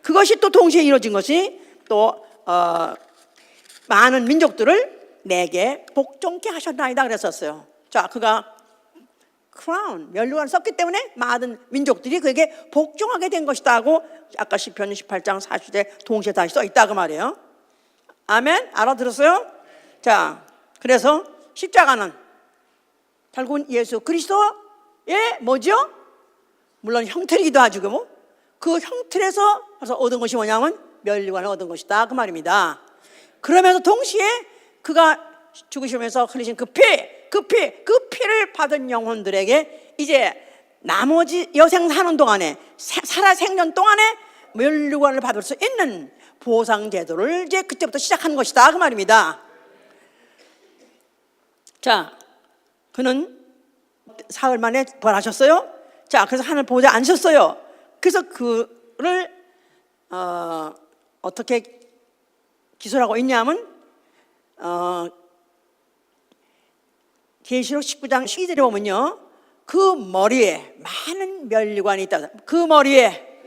그것이 또 동시에 이루어진 것이 또 많은 민족들을 내게 복종케 하셨나이다 그랬었어요. 자, 그가 크라운 멸류관을 썼기 때문에 많은 민족들이 그에게 복종하게 된 것이다 하고 아까 시편 18장 40절 동시에 다시 써 있다 그 말이에요. 아멘? 알아들었어요? 자, 그래서 십자가는 결국은 예수 그리스도의 뭐죠? 물론 형틀이기도 하죠. 그 형틀에서 얻은 것이 뭐냐면 멸류관을 얻은 것이다 그 말입니다. 그러면서 동시에 그가 죽으시면서 흘리신 그 피를 받은 영혼들에게 이제 나머지 여생 사는 동안에 살아 생전 동안에 멸류관을 받을 수 있는 보상 제도를 이제 그때부터 시작한 것이다 그 말입니다. 자, 그는 사흘 만에 부활하셨어요. 자, 그래서 하늘 보좌에 앉으셨어요. 그래서 그를 어떻게 기술하고 있냐면 계시록 19장 12절에 보면요, 그 머리에 많은 면류관이 있다. 그 머리에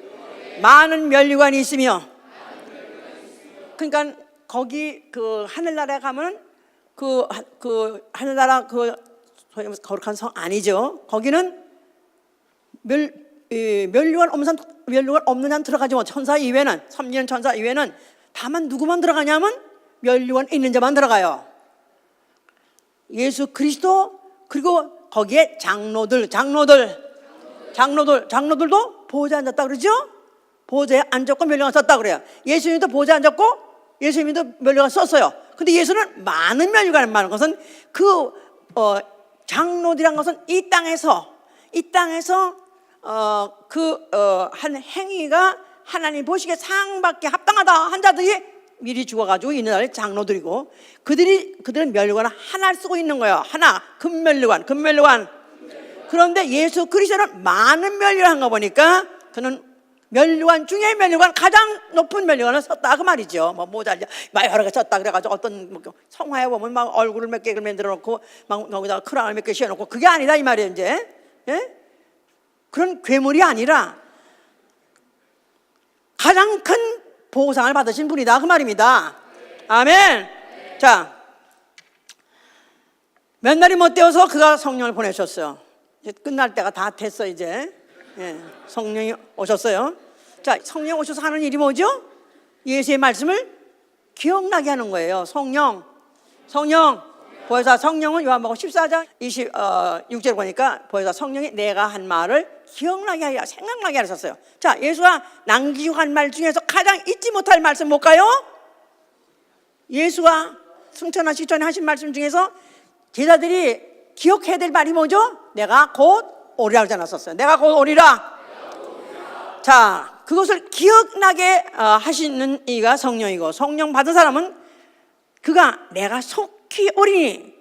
많은 면류관이 있으며, 그러니까 거기 그 하늘나라에 가면 그 하늘나라 그 거룩한 성 아니죠. 거기는 멸류관 없는 한 들어가지 못. 천사 이외는, 섬기는 천사 이외는 다만 누구만 들어가냐면 멸류관 있는 자만 들어가요. 예수 그리스도, 그리고 거기에 장로들도 보좌에 앉았다 그러죠. 보좌에 앉았고 멸류관 썼다 그래요. 예수님도 보좌에 앉았고 예수님도 멸류관 썼어요. 근데 예수는 많은 멸류관을 말하는 것은 장로들이란 것은 이 땅에서 한 행위가 하나님 보시기에 상받게 합당하다 한 자들이 미리 죽어가지고 있는 날에 장로들이고, 그들은 멸류관을 하나 쓰고 있는 거예요. 하나, 금멸류관. 그런데 예수 그리스도는 많은 멸류관 한 거 보니까 그는 멸류관 중에 멸류관, 가장 높은 멸류관을 썼다 그 말이죠. 뭐 모자리야 막 여러 개 썼다 그래가지고 어떤 성화에 보면 막 얼굴을 몇 개를 만들어 놓고 막 거기다가 크라운을 몇 개 씌워놓고, 그게 아니다 이 말이에요. 이제 예? 그런 괴물이 아니라 가장 큰 보상을 받으신 분이다 그 말입니다. 아멘. 자, 몇 날이 못 되어서 그가 성령을 보내셨어요. 이제 끝날 때가 다 됐어 이제. 예, 성령이 오셨어요. 자, 성령 오셔서 하는 일이 뭐죠? 예수의 말씀을 기억나게 하는 거예요. 성령 보혜사 성령은 요한복음 14장 26절 보니까 보혜사 성령이 내가 한 말을 기억나게 하여 생각나게 하셨어요. 자, 예수가 남기고 한 말 중에서 가장 잊지 못할 말씀 뭘까요? 예수가 승천하시기 전에 하신 말씀 중에서 제자들이 기억해야 될 말이 뭐죠? 내가 곧 오리라 그러지 않았었어요. 내가 곧 오리라. 자, 그것을 기억나게 하시는 이가 성령이고, 성령 받은 사람은 그가 내가 속히 오리니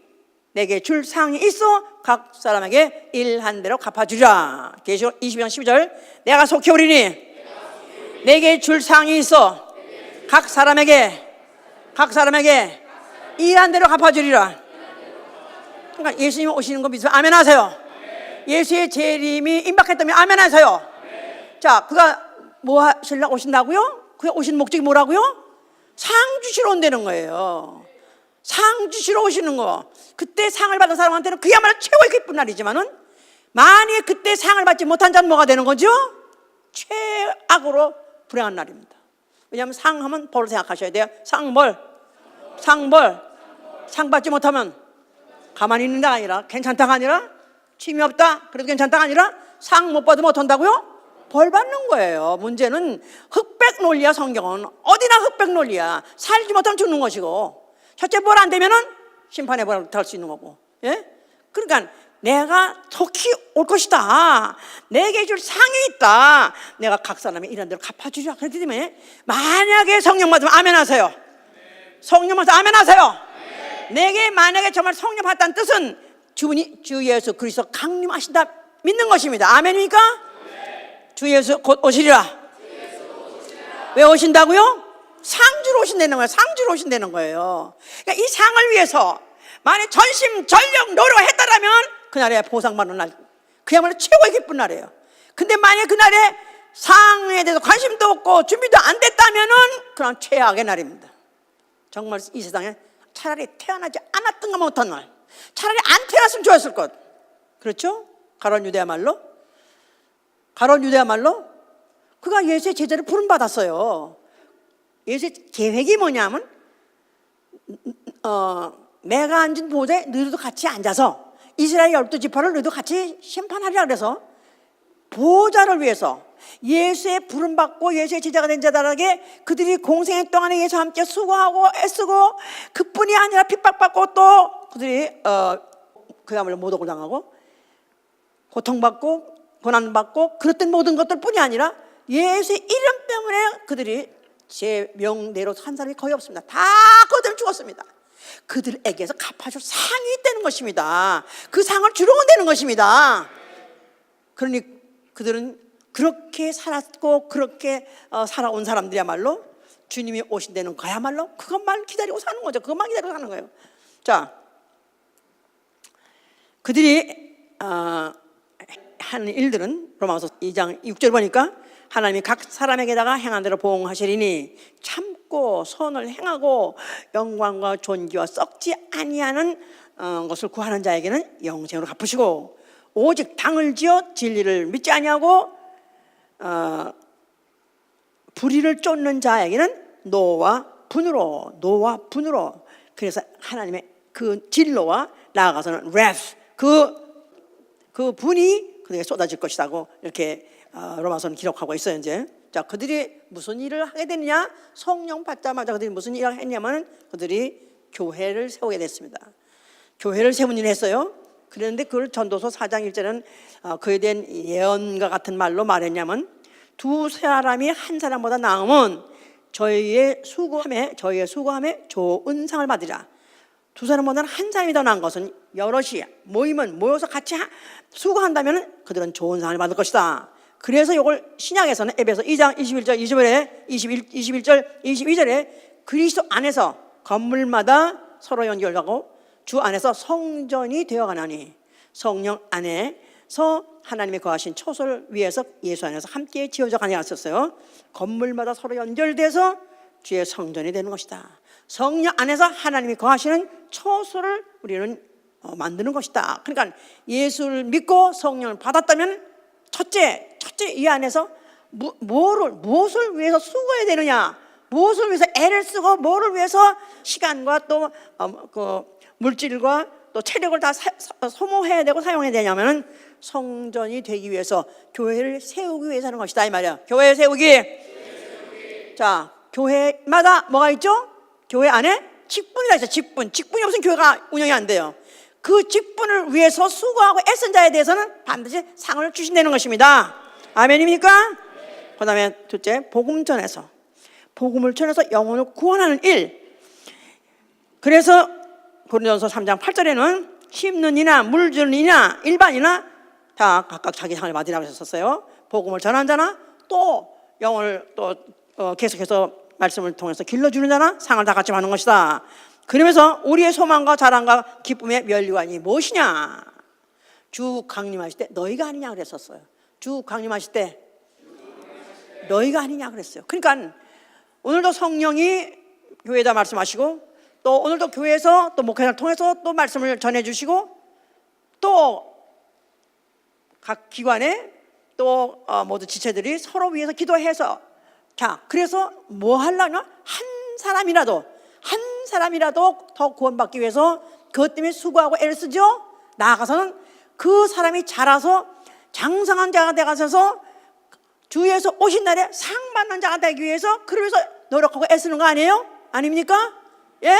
내게 줄 상이 있어 각 사람에게 일한 대로 갚아주리라. 계시록 20장 12절 내가 속히 오리니 내게 줄 상이 있어 각 사람에게 일한 대로 갚아주리라. 그러니까 예수님이 오시는 거 믿으면 아멘 하세요. 예수의 재림이 임박했다면 아멘 하세요. 자, 그가 뭐 하시려고 오신다고요? 그가 오신 목적이 뭐라고요? 상 주시러 온다는 거예요. 상 주시러 오시는 거. 그때 상을 받은 사람한테는 그야말로 최고의 기쁜 날이지만은 만약에 그때 상을 받지 못한 자는 뭐가 되는 거죠? 최악으로 불행한 날입니다. 왜냐하면 상하면 벌을 생각하셔야 돼요. 상 받지 못하면 가만히 있는 데가 아니라, 괜찮다가 아니라, 취미 없다 그래도 괜찮다가 아니라 상 못 받으면 어떤다고요? 벌 받는 거예요. 문제는 흑백 논리야. 성경은 어디나 흑백 논리야. 살지 못하면 죽는 것이고, 첫째 벌 안 되면은 심판의 벌을 달 수 있는 거고. 예? 그러니까 내가 속히 올 것이다. 내게 줄 상이 있다. 내가 각 사람의 일한 대로 갚아주리라. 그렇기 때문에 만약에 성령 받으면 아멘 하세요. 성령 받으면 아멘 하세요. 내게 만약에 정말 성령 받았다는 뜻은 주 예수 그리스도 강림하신다 믿는 것입니다. 아멘입니까? 주 예수 곧 오시리라. 왜 오신다고요? 상주로 오신다는 거예요. 상주로 오신다는 거예요. 그러니까 이 상을 위해서 만약 전심 전력 노력했다라면 그날에 보상받는 날, 그야말로 최고의 기쁜 날이에요. 근데 만약 그날에 상에 대해서 관심도 없고 준비도 안 됐다면은 그냥 최악의 날입니다. 정말 이 세상에 차라리 태어나지 않았던가 못한 날, 차라리 안 태어났으면 좋았을 것. 그렇죠? 가룟 유대야말로 그가 예수의 제자를 부름받았어요. 예수의 계획이 뭐냐면 내가 앉은 보좌에 너희도 같이 앉아서 이스라엘 12지파를 너희도 같이 심판하리라. 그래서 보좌를 위해서 예수의 부름받고 예수의 제자가 된 자들에게 그들이 공생의 동안에 예수와 함께 수고하고 애쓰고, 그뿐이 아니라 핍박받고 또 그들이 그야말로 모독을 당하고 고통받고 고난받고 그랬던 모든 것들 뿐이 아니라 예수의 이름 때문에 그들이 제 명대로 산 사람이 거의 없습니다. 다 그들 죽었습니다. 그들에게서 갚아줄 상이 있다는 것입니다. 그 상을 주러 온다는 것입니다. 그러니 그들은 그렇게 살았고 그렇게 살아온 사람들이야말로 주님이 오신다는 거야말로 그것만 기다리고 사는 거죠. 그것만 기다리고 사는 거예요. 자, 그들이 하는 일들은 로마서 2장 6절 보니까 하나님이 각 사람에게다가 행한 대로 보응하시리니 참고 선을 행하고 영광과 존귀와 썩지 아니하는 것을 구하는 자에게는 영생으로 갚으시고, 오직 당을 지어 진리를 믿지 아니하고 불의를 쫓는 자에게는 노와 분으로 그래서 하나님의 그 진로와 나아가서는 wrath, 그 분이 그들에게 쏟아질 것이라고 이렇게 로마서는 기록하고 있어요. 이제 자, 그들이 무슨 일을 하게 됐냐? 성령 받자마자 그들이 무슨 일을 했냐면 그들이 교회를 세우게 됐습니다. 교회를 세운 일을 했어요. 그런데 그걸 전도서 4장 1절은 그에 대한 예언과 같은 말로 말했냐면, 두 사람이 한 사람보다 나으면 저희의 수고함에 좋은 상을 받으라. 두 사람보다는 한 사람이 더 나은 것은 여럿이 모여서 같이 수고한다면 그들은 좋은 상을 받을 것이다. 그래서 이걸 신약에서는 에베소 2장 21절 21절 22절에 그리스도 안에서 건물마다 서로 연결하고 주 안에서 성전이 되어가나니 성령 안에서 하나님이 거하신 처소를 위해서 예수 안에서 함께 지어져 가냐었었어요. 건물마다 서로 연결돼서 주의 성전이 되는 것이다. 성령 안에서 하나님이 거하시는 처소를 우리는 만드는 것이다. 그러니까 예수를 믿고 성령을 받았다면 첫째 이 안에서 무엇을 위해서 수고해야 되느냐, 무엇을 위해서 애를 쓰고 뭐를 위해서 시간과 또 물질과 또 체력을 다 소모해야 되고 사용해야 되냐면 성전이 되기 위해서, 교회를 세우기 위해서 하는 것이다 이 말이야. 교회 세우기. 자, 교회마다 뭐가 있죠? 교회 안에 직분이라 있어요. 직분이 없으면 교회가 운영이 안 돼요. 그 직분을 위해서 수고하고 애쓴 자에 대해서는 반드시 상을 주신다는 것입니다. 아멘입니까? 그 다음에 둘째, 복음을 전해서 영혼을 구원하는 일. 그래서 고린도전서 3장 8절에는 심는 이나 물 주는 이나 일반이나 다 각각 자기 상을 받으라고 했었어요. 복음을 전하는 자나 또 영혼을 또 계속해서 말씀을 통해서 길러주는 자나 상을 다 같이 받는 것이다. 그러면서 우리의 소망과 자랑과 기쁨의 면류관이 무엇이냐? 주 강림하실 때 너희가 아니냐 그랬었어요. 주 강림하실 때 너희가 아니냐 그랬어요. 그러니까 오늘도 성령이 교회에다 말씀하시고, 또 오늘도 교회에서 또 목회자를 통해서 또 말씀을 전해주시고, 또 각 기관에 또 모두 지체들이 서로 위해서 기도해서, 자, 그래서 뭐 하려면 한 사람이라도 더 구원받기 위해서 그것 때문에 수고하고 애를 쓰죠. 나아가서는 그 사람이 자라서 장성한 자가 되어서 주에서 오신 날에 상 받는 자가 되기 위해서 그러면서 노력하고 애쓰는 거 아니에요? 아닙니까? 예?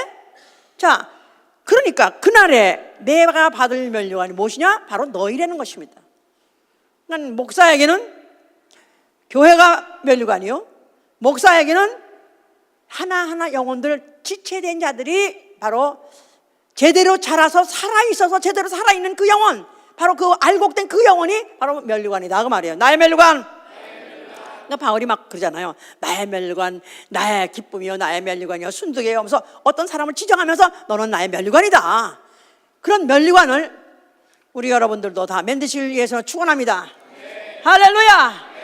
자, 그러니까 그날에 내가 받을 면류관이 무엇이냐? 바로 너희라는 것입니다. 난 목사에게는 교회가 면류관이요, 목사에게는 하나하나 영혼들 지체된 자들이 바로 제대로 자라서 살아있어서 제대로 살아있는 그 영혼, 바로 그 알곡된 그 영혼이 바로 면류관이다 그 말이에요. 나의 면류관. 그러니까 바울이 막 그러잖아요. 나의 면류관, 나의 기쁨이요, 나의 면류관이요, 순두개요 하면서 어떤 사람을 지정하면서 너는 나의 면류관이다. 그런 면류관을 우리 여러분들도 다 만드시기 위해서 축원합니다. 할렐루야.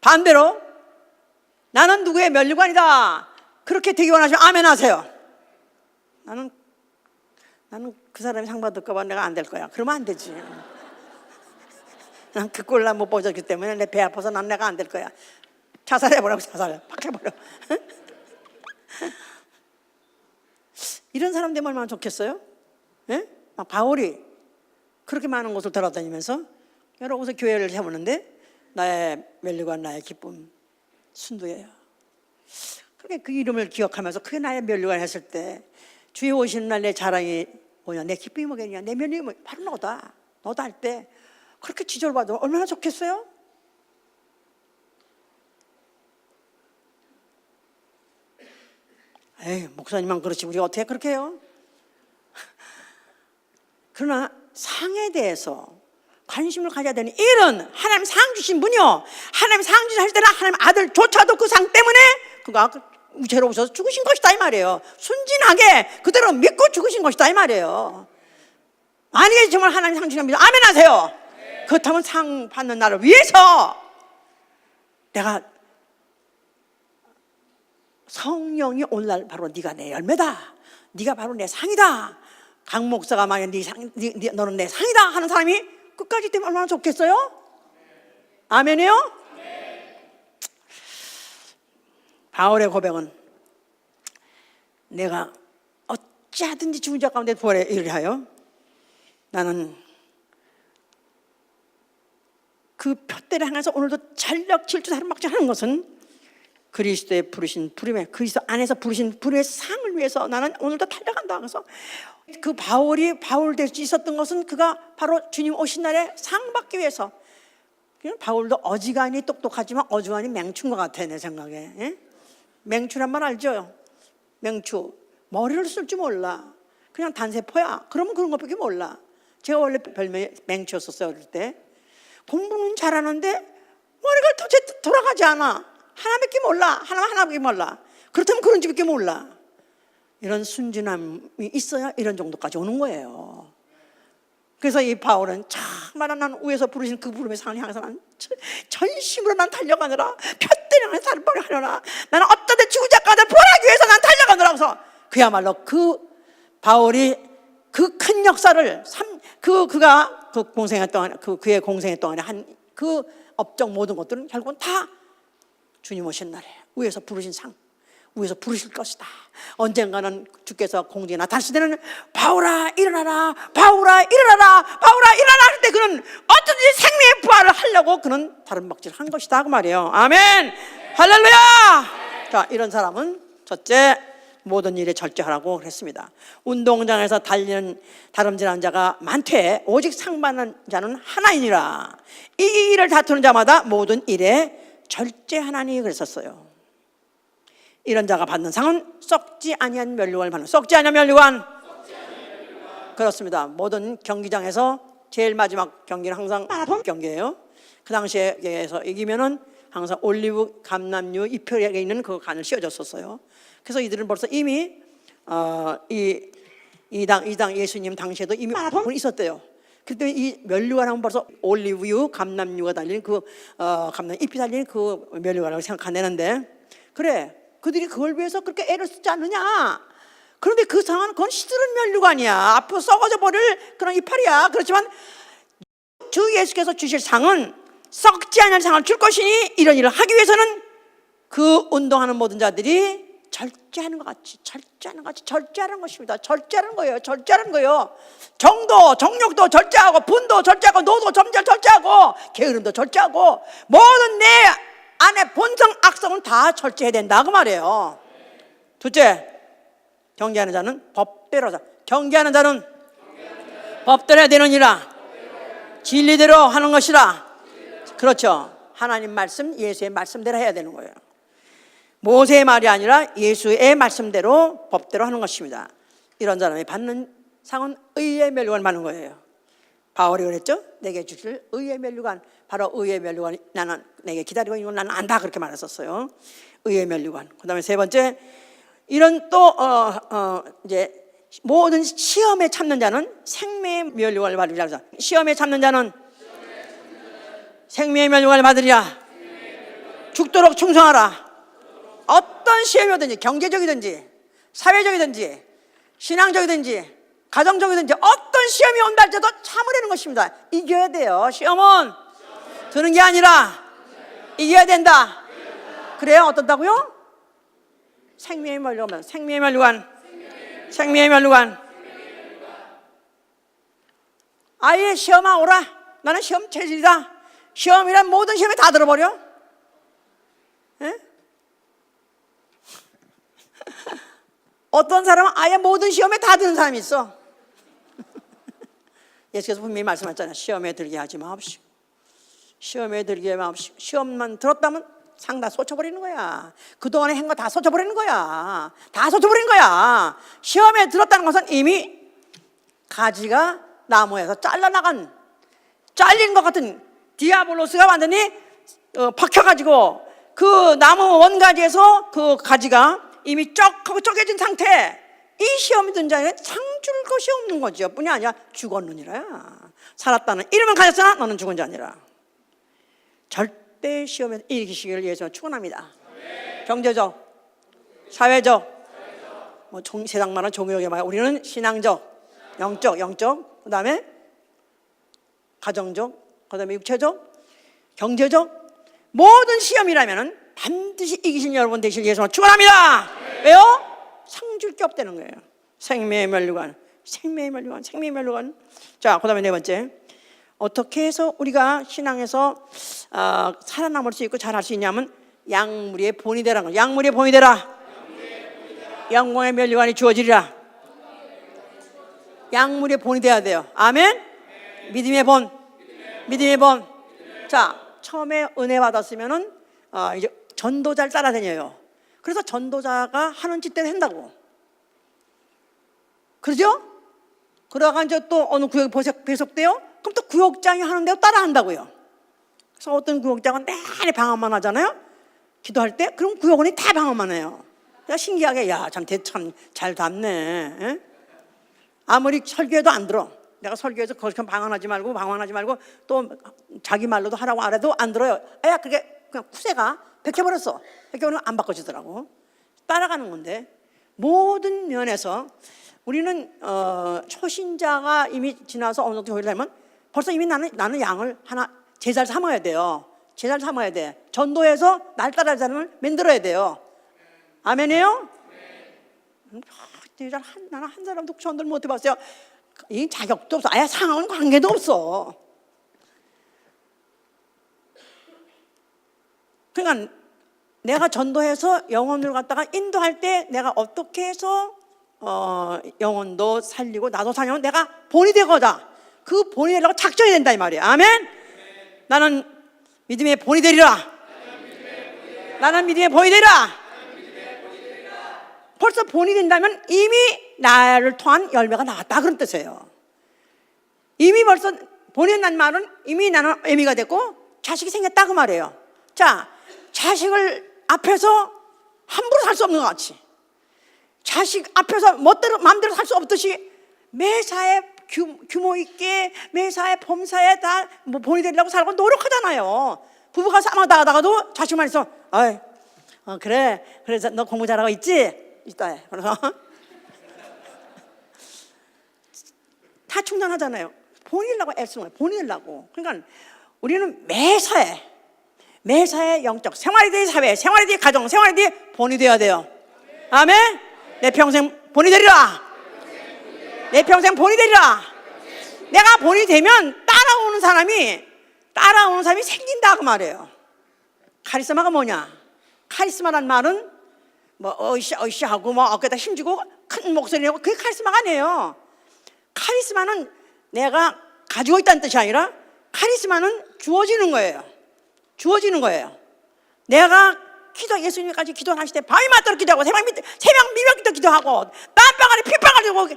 반대로 나는 누구의 면류관이다 그렇게 되기 원하시면 아멘 하세요. 나는 그 사람이 상 받을까 봐 내가 안 될 거야. 그러면 안 되지. 난 그 꼴을 못 보셨기 때문에 내 배 아파서 난 내가 안 될 거야. 자살해보라고. 팍 해버려. 이런 사람 되면 얼마나 좋겠어요? 예? 막 바울이 그렇게 많은 곳을 돌아다니면서 여러 곳에 교회를 세우는데 나의 면류관, 나의 기쁨, 순두예요. 그렇게 그 이름을 기억하면서 그게 나의 면류관 했을 때 주에 오시는 날 내 자랑이 뭐냐, 내 기쁨이 뭐겠냐, 내 면류관이 뭐냐, 바로 너다 할 때 그렇게 지적받으면 얼마나 좋겠어요? 에이, 목사님만 그렇지 우리가 어떻게 그렇게 해요? 그러나 상에 대해서 관심을 가져야 되는 일은 하나님 상 주신 분이요, 하나님 상 주실 때는 하나님 아들조차도 그 상 때문에 그가 우체로 오셔서 죽으신 것이다 이 말이에요. 순진하게 그대로 믿고 죽으신 것이다 이 말이에요. 만약에 정말 하나님 상 주신 분이 아멘 하세요. 네. 그렇다면 상 받는 날을 위해서 내가 성령이 오늘날 바로 네가 내 열매다, 네가 바로 내 상이다, 강 목사가 만약 너는 내 상이다 하는 사람이 끝까지 되면 얼마나 좋겠어요? 아멘이요? 바울의 고백은 내가 어찌하든지 죽은 자 가운데 부활에 이르하여 나는 그 표대를 향해서 오늘도 전력 질주 사랑받지 하는 것은 그리스도의 부르신 부름에, 그리스도 안에서 부르신 부름의 상을 위해서 나는 오늘도 달려간다. 그래서 그 바울이 바울 될 수 있었던 것은 그가 바로 주님 오신 날에 상 받기 위해서. 바울도 어지간히 똑똑하지만 어지간히 맹추인 것 같아 내 생각에. 예? 맹추란 말 알죠? 맹추, 머리를 쓸 줄 몰라. 그냥 단세포야. 그러면 그런 것밖에 몰라. 제가 원래 별명이 맹추였었어요 어릴 때. 공부는 잘하는데 머리가 도대체 돌아가지 않아. 하나밖에 몰라. 하나밖에 몰라. 그렇다면 그런 집밖에 몰라. 이런 순진함이 있어야 이런 정도까지 오는 거예요. 그래서 이 바울은 정말 난 위에서 부르신 그 부름의 상을 향해서 난 전심으로 난 달려가느라 푯대량의 살벌을 하려나 나는 어쩌든 죽으자까지 보라기 위해서 난 달려가느라 해서 그야말로 그 바울이 그 큰 역사를 그가 그 공생애 동안 그의 공생애 동안에 한 그 업적 모든 것들은 결국은 다 주님 오신 날에 위에서 부르신 상, 위에서 부르실 것이다. 언젠가는 주께서 공중에 나타나실 때는 바울아 일어나라, 바울아 일어나라, 바울아 일어나라 할 때 그는 어쩐지 생명의 부활을 하려고 그는 다른 박질을 한 것이다 그 말이에요. 아멘. 할렐루야. 자, 이런 사람은 첫째 모든 일에 절제하라고 그랬습니다. 운동장에서 달리는 다름질하는 자가 많되 오직 상 받는 자는 하나이니라. 이 일을 다투는 자마다 모든 일에 절제하나니 그랬었어요. 이런 자가 받는 상은 썩지 아니한 면류관을 받는. 썩지 아니한 면류관. 그렇습니다. 모든 경기장에서 제일 마지막 경기는 항상 경기예요. 그 당시에서 이기면은 항상 올리브 감람류 잎에 있는 그 간을 씌워줬었어요. 그래서 이들은 벌써 이미 이 당 예수님 당시에도 이미 있었대요. 그때 이 면류관하면 벌써 올리브유 감람류가 달린 그 감람 잎이 달린 그 면류관이라고 생각하는데, 그래 그들이 그걸 위해서 그렇게 애를 쓰지 않느냐. 그런데 그 상은 그건 시들은 면류관이야. 앞으로 썩어져 버릴 그런 이파리야. 그렇지만 주 예수께서 주실 상은 썩지 않을 상을 줄 것이니 이런 일을 하기 위해서는 그 운동하는 모든 자들이 절제하는 것 같이 절제하는 것입니다. 절제하는 거예요. 절제하는 거예요. 정도, 정욕도 절제하고, 분도 절제하고, 노도 절제하고, 게으름도 절제하고, 모든 내 안에 본성, 악성은 다 절제해야 된다 그 말이에요. 둘째, 경계하는 자는 법대로, 경계하는 자는 법대로 해야 되느니라. 진리대로 하는 것이라. 그렇죠. 하나님 말씀, 예수의 말씀대로 해야 되는 거예요. 모세의 말이 아니라 예수의 말씀대로 법대로 하는 것입니다. 이런 사람이 받는 상은 의의 면류관을 받는 거예요. 바울이 그랬죠. 내게 주실 의의 면류관, 바로 의의 면류관이 나는 내게 기다리고 있는 건 나는 안다 그렇게 말했었어요. 의의 면류관. 그다음에 세 번째, 이런 또 이제 모든 시험에 참는 자는 생명의 면류관을 받으리라. 시험에 참는 자는 생명의 면류관을 받으리라. 죽도록 충성하라. 어떤 시험이 오든지, 경제적이든지 사회적이든지 신앙적이든지 가정적이든지 어떤 시험이 온다 할지라도 참으려는 것입니다. 이겨야 돼요. 시험은 드는 게 아니라 이겨야 된다. 그래야 어떻다고요? 생명의 면류관, 생명의 면류관, 생명의 면류관. 아예 시험아 오라. 나는 시험 체질이다. 시험이란 모든 시험에 다 들어버려. 에? 어떤 사람은 아예 모든 시험에 다 드는 사람이 있어. 예수께서 분명히 말씀하셨잖아요. 시험에 들게 하지 마옵시고, 시험에 들게 마옵시고. 시험만 들었다면 상 다 쏟쳐버리는 거야. 그동안에 한 거 다 쏟쳐버리는 거야. 다 쏟쳐버리는 거야. 시험에 들었다는 것은 이미 가지가 나무에서 잘린 것 같은 디아블로스가 완전히 박혀가지고 그 나무 원가지에서 그 가지가 이미 쩍하고 쪼개진 상태. 이 시험이 든 자에는 상 줄 것이 없는 거죠. 뿐이 아니라 죽었느니라. 살았다는 이름은 가졌으나 너는 죽은 자 아니라. 절대 시험에 이기시기를 위해서 축원합니다. 경제적, 사회적, 뭐 세상 말은 종교적인 말, 우리는 신앙적, 영적, 그 다음에 가정적, 그 다음에 육체적, 경제적, 모든 시험이라면은 반드시 이기신 여러분 되실 예수만 축원합니다. 왜요? 상 줄 게 없다는 거예요. 생명의 면류관, 생명의 면류관, 생명의 면류관. 자, 그 다음에 네 번째, 어떻게 해서 우리가 신앙에서 살아남을 수 있고 잘할 수 있냐면 양무리의 본이 되라는 거예요. 양무리의 본이 되라. 영광의 면류관이 주어지리라. 양무리의 본이 돼야 돼요. 아멘. 믿음의 본, 믿음의 본. 자, 처음에 은혜 받았으면은 이제 전도자를 따라다녀요. 그래서 전도자가 하는 짓대로 한다고. 그러죠? 그러다가 이제 또 어느 구역이 배속돼요? 그럼 또 구역장이 하는 대로 따라한다고요. 그래서 어떤 구역장은 내내 방언만 하잖아요. 기도할 때 그럼 구역원이 다 방언만 해요. 그러니까 신기하게 야, 참 잘 담네. 에? 아무리 설교해도 안 들어. 내가 설교해서 거기서 방황하지 말고 또 자기 말로도 하라고 안 해도 안 들어요. 야, 그게 그냥 쿠세가 베껴버렸어. 베껴버리면 안 바꿔지더라고. 따라가는 건데 모든 면에서 우리는 초신자가 이미 지나서 어느 정도 교회를 하면 벌써 이미 나는 양을 하나 제자를 삼아야 돼요. 제자를 삼아야 돼. 전도해서 날 따라할 사람을 만들어야 돼요. 아멘이에요? 나는 한 사람도 전도를 못 해봤어요. 이 자격도 없어. 아예 상황은 관계도 없어. 그러니까 내가 전도해서 영혼을 갖다가 인도할 때 내가 어떻게 해서 영혼도 살리고 나도 살려면 내가 본이 되고자 그 본이 되려고 작정이 된다 이 말이야. 아멘? 나는 믿음의 본이 되리라. 나는 믿음의 본이 되리라. 벌써 본이 된다면 이미 나를 통한 열매가 나왔다 그런 뜻이에요. 이미 벌써 본이 된다는 말은 이미 나는 애미가 됐고 자식이 생겼다 그 말이에요. 자, 자식을 앞에서 함부로 살 수 없는 것 같이 자식 앞에서 멋대로 마음대로 살 수 없듯이 매사에 규모 있게 매사에 범사에 다 뭐 본이 되려고 살고 노력하잖아요. 부부가 싸움하다가도 자식만 있어. 그래 그래서 너 공부 잘하고 있지? 있다 해. 그래서 다 충당하잖아요. 본이 되려고 애쓰는 거예요. 본이 되려고. 그러니까 우리는 매사에 영적 생활에 대해 사회, 생활에 대해 가정, 생활에 대해 본이 되어야 돼요. 아멘. 내 평생 본이 되리라. 내 평생 본이 되리라. 내가 본이 되면 따라오는 사람이 생긴다 그 말이에요. 카리스마가 뭐냐? 카리스마란 말은 뭐 어이씨 하고 뭐 어깨다 힘주고 큰 목소리 내고 그게 카리스마가 아니에요. 카리스마는 내가 가지고 있다는 뜻이 아니라 카리스마는 주어지는 거예요. 주어지는 거예요. 내가 예수님까지 기도하실 때 밤이 맞도록 기도하고 새벽 미명기도 기도하고 땀방울에 핏방울 들고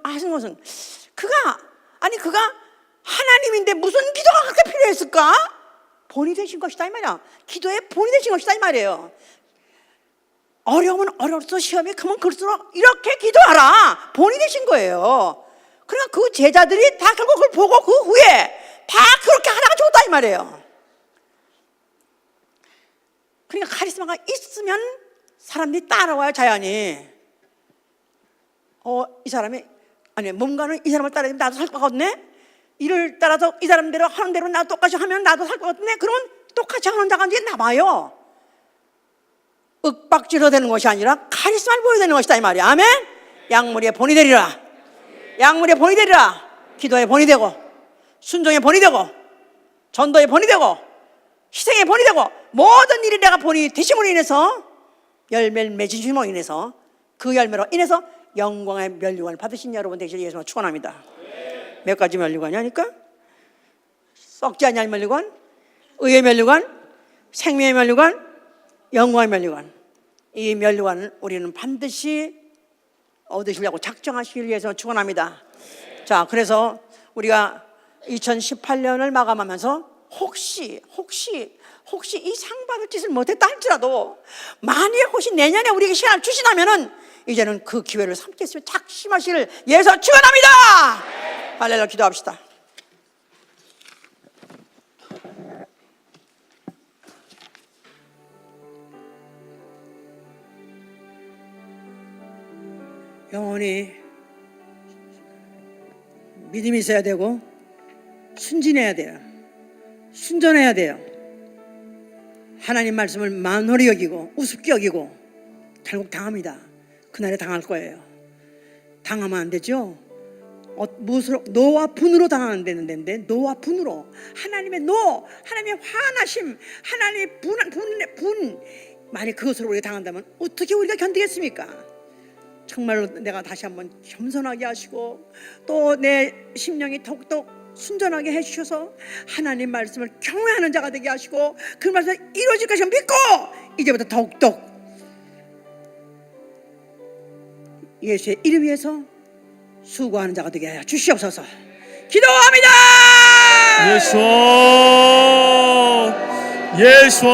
하시는 것은 그가 하나님인데 무슨 기도가 그렇게 필요했을까? 본이 되신 것이다 이 말이야. 기도에 본이 되신 것이다 이 말이에요. 어려우면 어려울수록 시험이 크면 클수록 이렇게 기도하라. 본이 되신 거예요. 그러니까 그 제자들이 다 결국 그걸 보고 그 후에 다 그렇게 하다가 죽었다 이 말이에요. 그러니까 카리스마가 있으면 사람들이 따라와요. 자연히 이 사람이 뭔가는 이 사람을 따라하면 나도 살 것 같네. 이를 따라서 이 사람대로 하는 대로 나도 똑같이 하면 나도 살 것 같네. 그러면 똑같이 하는 자가 이제 나와요. 윽박지로 되는 것이 아니라 카리스마를 보여야 되는 것이다 이 말이야. 아멘. 약물의 본이 되리라. 약물의 본이 되리라. 기도의 본이 되고 순종의 본이 되고 전도의 본이 되고 희생의 본이 되고 모든 일이 내가 본이 되심으로 인해서 열매를 맺으심으로 인해서 그 열매로 인해서 영광의 면류관을 받으신 여러분 되시길 예수님으로 축원합니다. 몇 가지 면류관이 하니까 썩지 아니할 면류관, 의의 면류관, 생명의 면류관, 영광의 면류관. 이 면류관을 우리는 반드시 얻으시려고 작정하시길 위해서 축원합니다. 자, 그래서 우리가 2018년을 마감하면서 혹시 이 상 받을 짓을 못했다 할지라도 만약에 혹시 내년에 우리에게 시간을 주시다면은 이제는 그 기회를 삼겠으면 작심하시길 예서 축원합니다. 할렐루야. 기도합시다. 영원히 믿음이 있어야 되고 순진해야 돼요. 순전해야 돼요. 하나님 말씀을 만홀히 여기고 우습게 여기고 결국 당합니다. 그날에 당할 거예요. 당하면 안 되죠. 무엇으로? 노와 분으로 당하면 되는데 노와 분으로 하나님의 하나님의 화나심, 하나님의 분 만약 그것으로 우리가 당한다면 어떻게 우리가 견디겠습니까? 정말로 내가 다시 한번 겸손하게 하시고 또 내 심령이 더욱더 순전하게 해주셔서 하나님 말씀을 경외하는 자가 되게 하시고 그 말씀이 이루어질 것을 믿고 이제부터 더욱더 예수의 이름 위해서 수고하는 자가 되게 하여 주시옵소서. 기도합니다. 예수 예수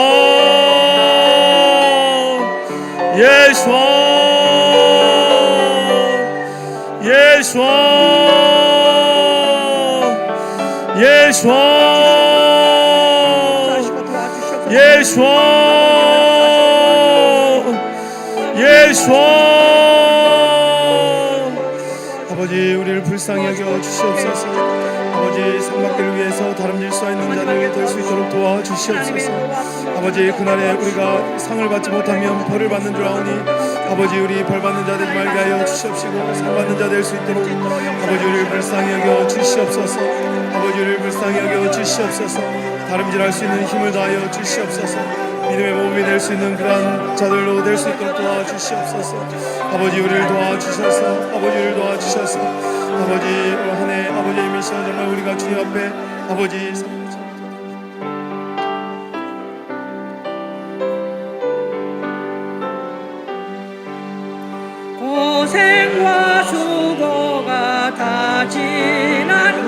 예수 예수 예수 역사하시고 도와주시옵소서. 예수 예수 아버지 우리를 불쌍히 여겨 주시옵소서. 아버지 상막길을 위해서 다름질 수 있는 자들 될 수 있도록 도와주시옵소서. 아버지 그날에 우리가 상을 받지 못하면 벌을 받는 줄 아오니 아버지 우리 벌 받는 자 되지 말게 하여 주시옵시고 상 받는 자 될 수 있도록 아버지 우리를 불쌍히 여겨 주시옵소서. 아버지 우리를 불쌍히 여겨 주시옵소서. 다름질할 수 있는 힘을 다하여 주시옵소서. 믿음의 몸이 될 수 있는 그러한 자들로 될 수 있도록 도와주시옵소서. 아버지 우리를 도와주셔서 아버지 우리를 도와주셔서 아버지 한 해 아버지의 미션 정말 우리가 주님 앞에 아버지 고생과 수고가 다 지난 후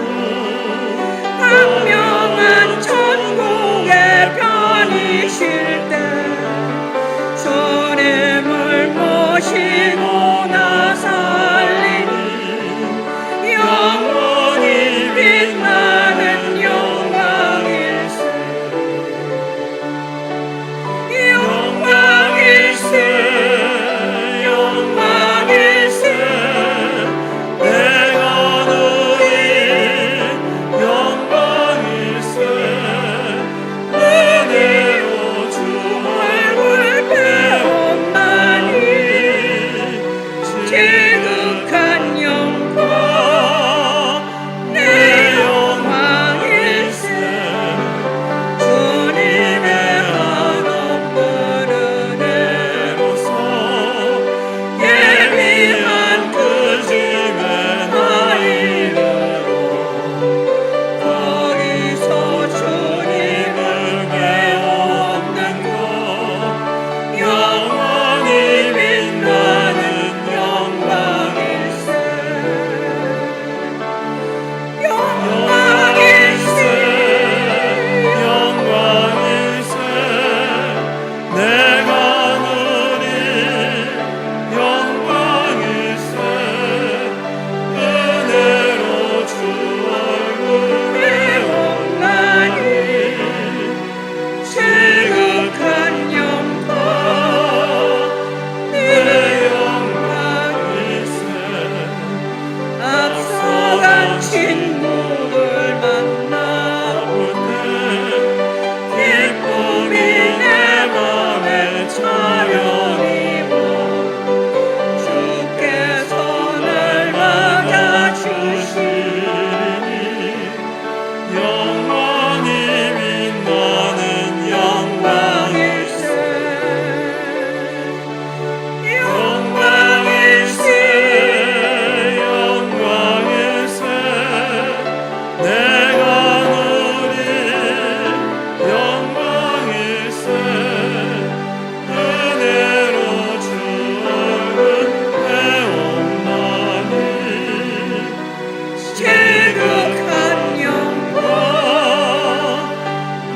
광명한 천국에 편히 쉴 때 주님을 모시고 나 살리니 영원히 빛나는 영광일세 영광일세 내가 누린 영광일세 은혜로 주 얼굴 배웠나니 지극한 영광 내 영광일세 주님의 한없는 은혜로서 예비한 그 집에 나 이르러 거기서 주님을 배웠는 것 영원히 빛나는 영광일세 영광일세 영광일세 내가 누린 영광일세 은혜로 주 얼굴 배웠나니 지극한 영광 내 영광일세 앞서간 친구를 만나고 기쁨이 내 맘에 차려입어 주께서 날 맞아주시니 영원히 빛나는 영광일세 영광일세 영광일세 내가 누린 영광일세 은혜로 주 얼굴 배웠나니 지극한 영광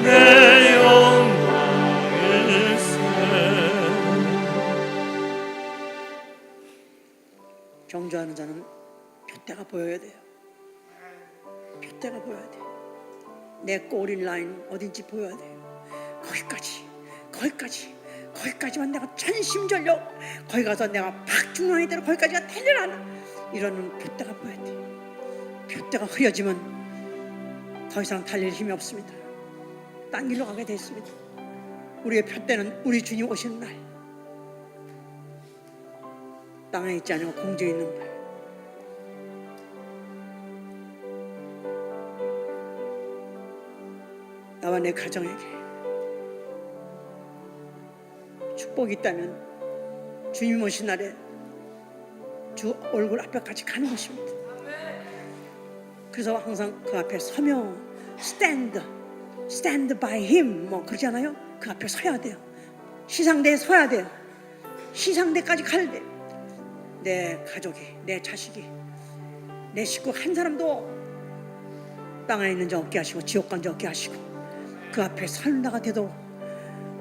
내 영광일세. 경주하는 자는 표대가 보여야 돼요. 표대가 보여야 돼. 내 꼬리 라인 어딘지 보여야 돼요. 거기까지만 내가 전심전력 거기 가서 내가 박중환이 대로 거기까지가 달려라 이러는 표대가 보여야 돼. 표대가 흐려지면 더 이상 달릴 힘이 없습니다. 딴 길로 가게 돼 있습니다. 우리의 표대는 우리 주님 오시는 날, 땅에 있지 않고 공중에 있는 날. 나와 내 가정에게 축복이 있다면 주님 오신 날에 주 얼굴 앞에까지 가는 것입니다. 그래서 항상 그 앞에 서며 stand by him 뭐 그러잖아요. 그 앞에 서야 돼요. 시상대에 서야 돼요. 시상대까지 가야 돼요. 내 가족이, 내 자식이, 내 식구 한 사람도 땅에 있는 자 없게 하시고 지옥 간 자 없게 하시고 그 앞에 설나가 돼도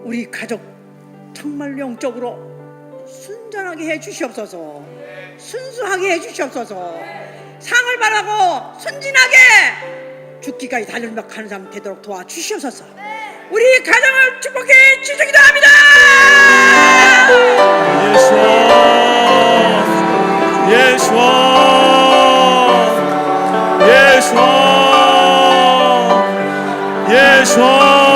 우리 가족 정말 영적으로 순전하게 해 주시옵소서. 순수하게 해 주시옵소서. 상을 바라고 순진하게 죽기까지 달려먹하는 사람 되도록 도와주시옵소서. 우리 가정을 축복해 주시기도 합니다. 예수와 예수와 예수와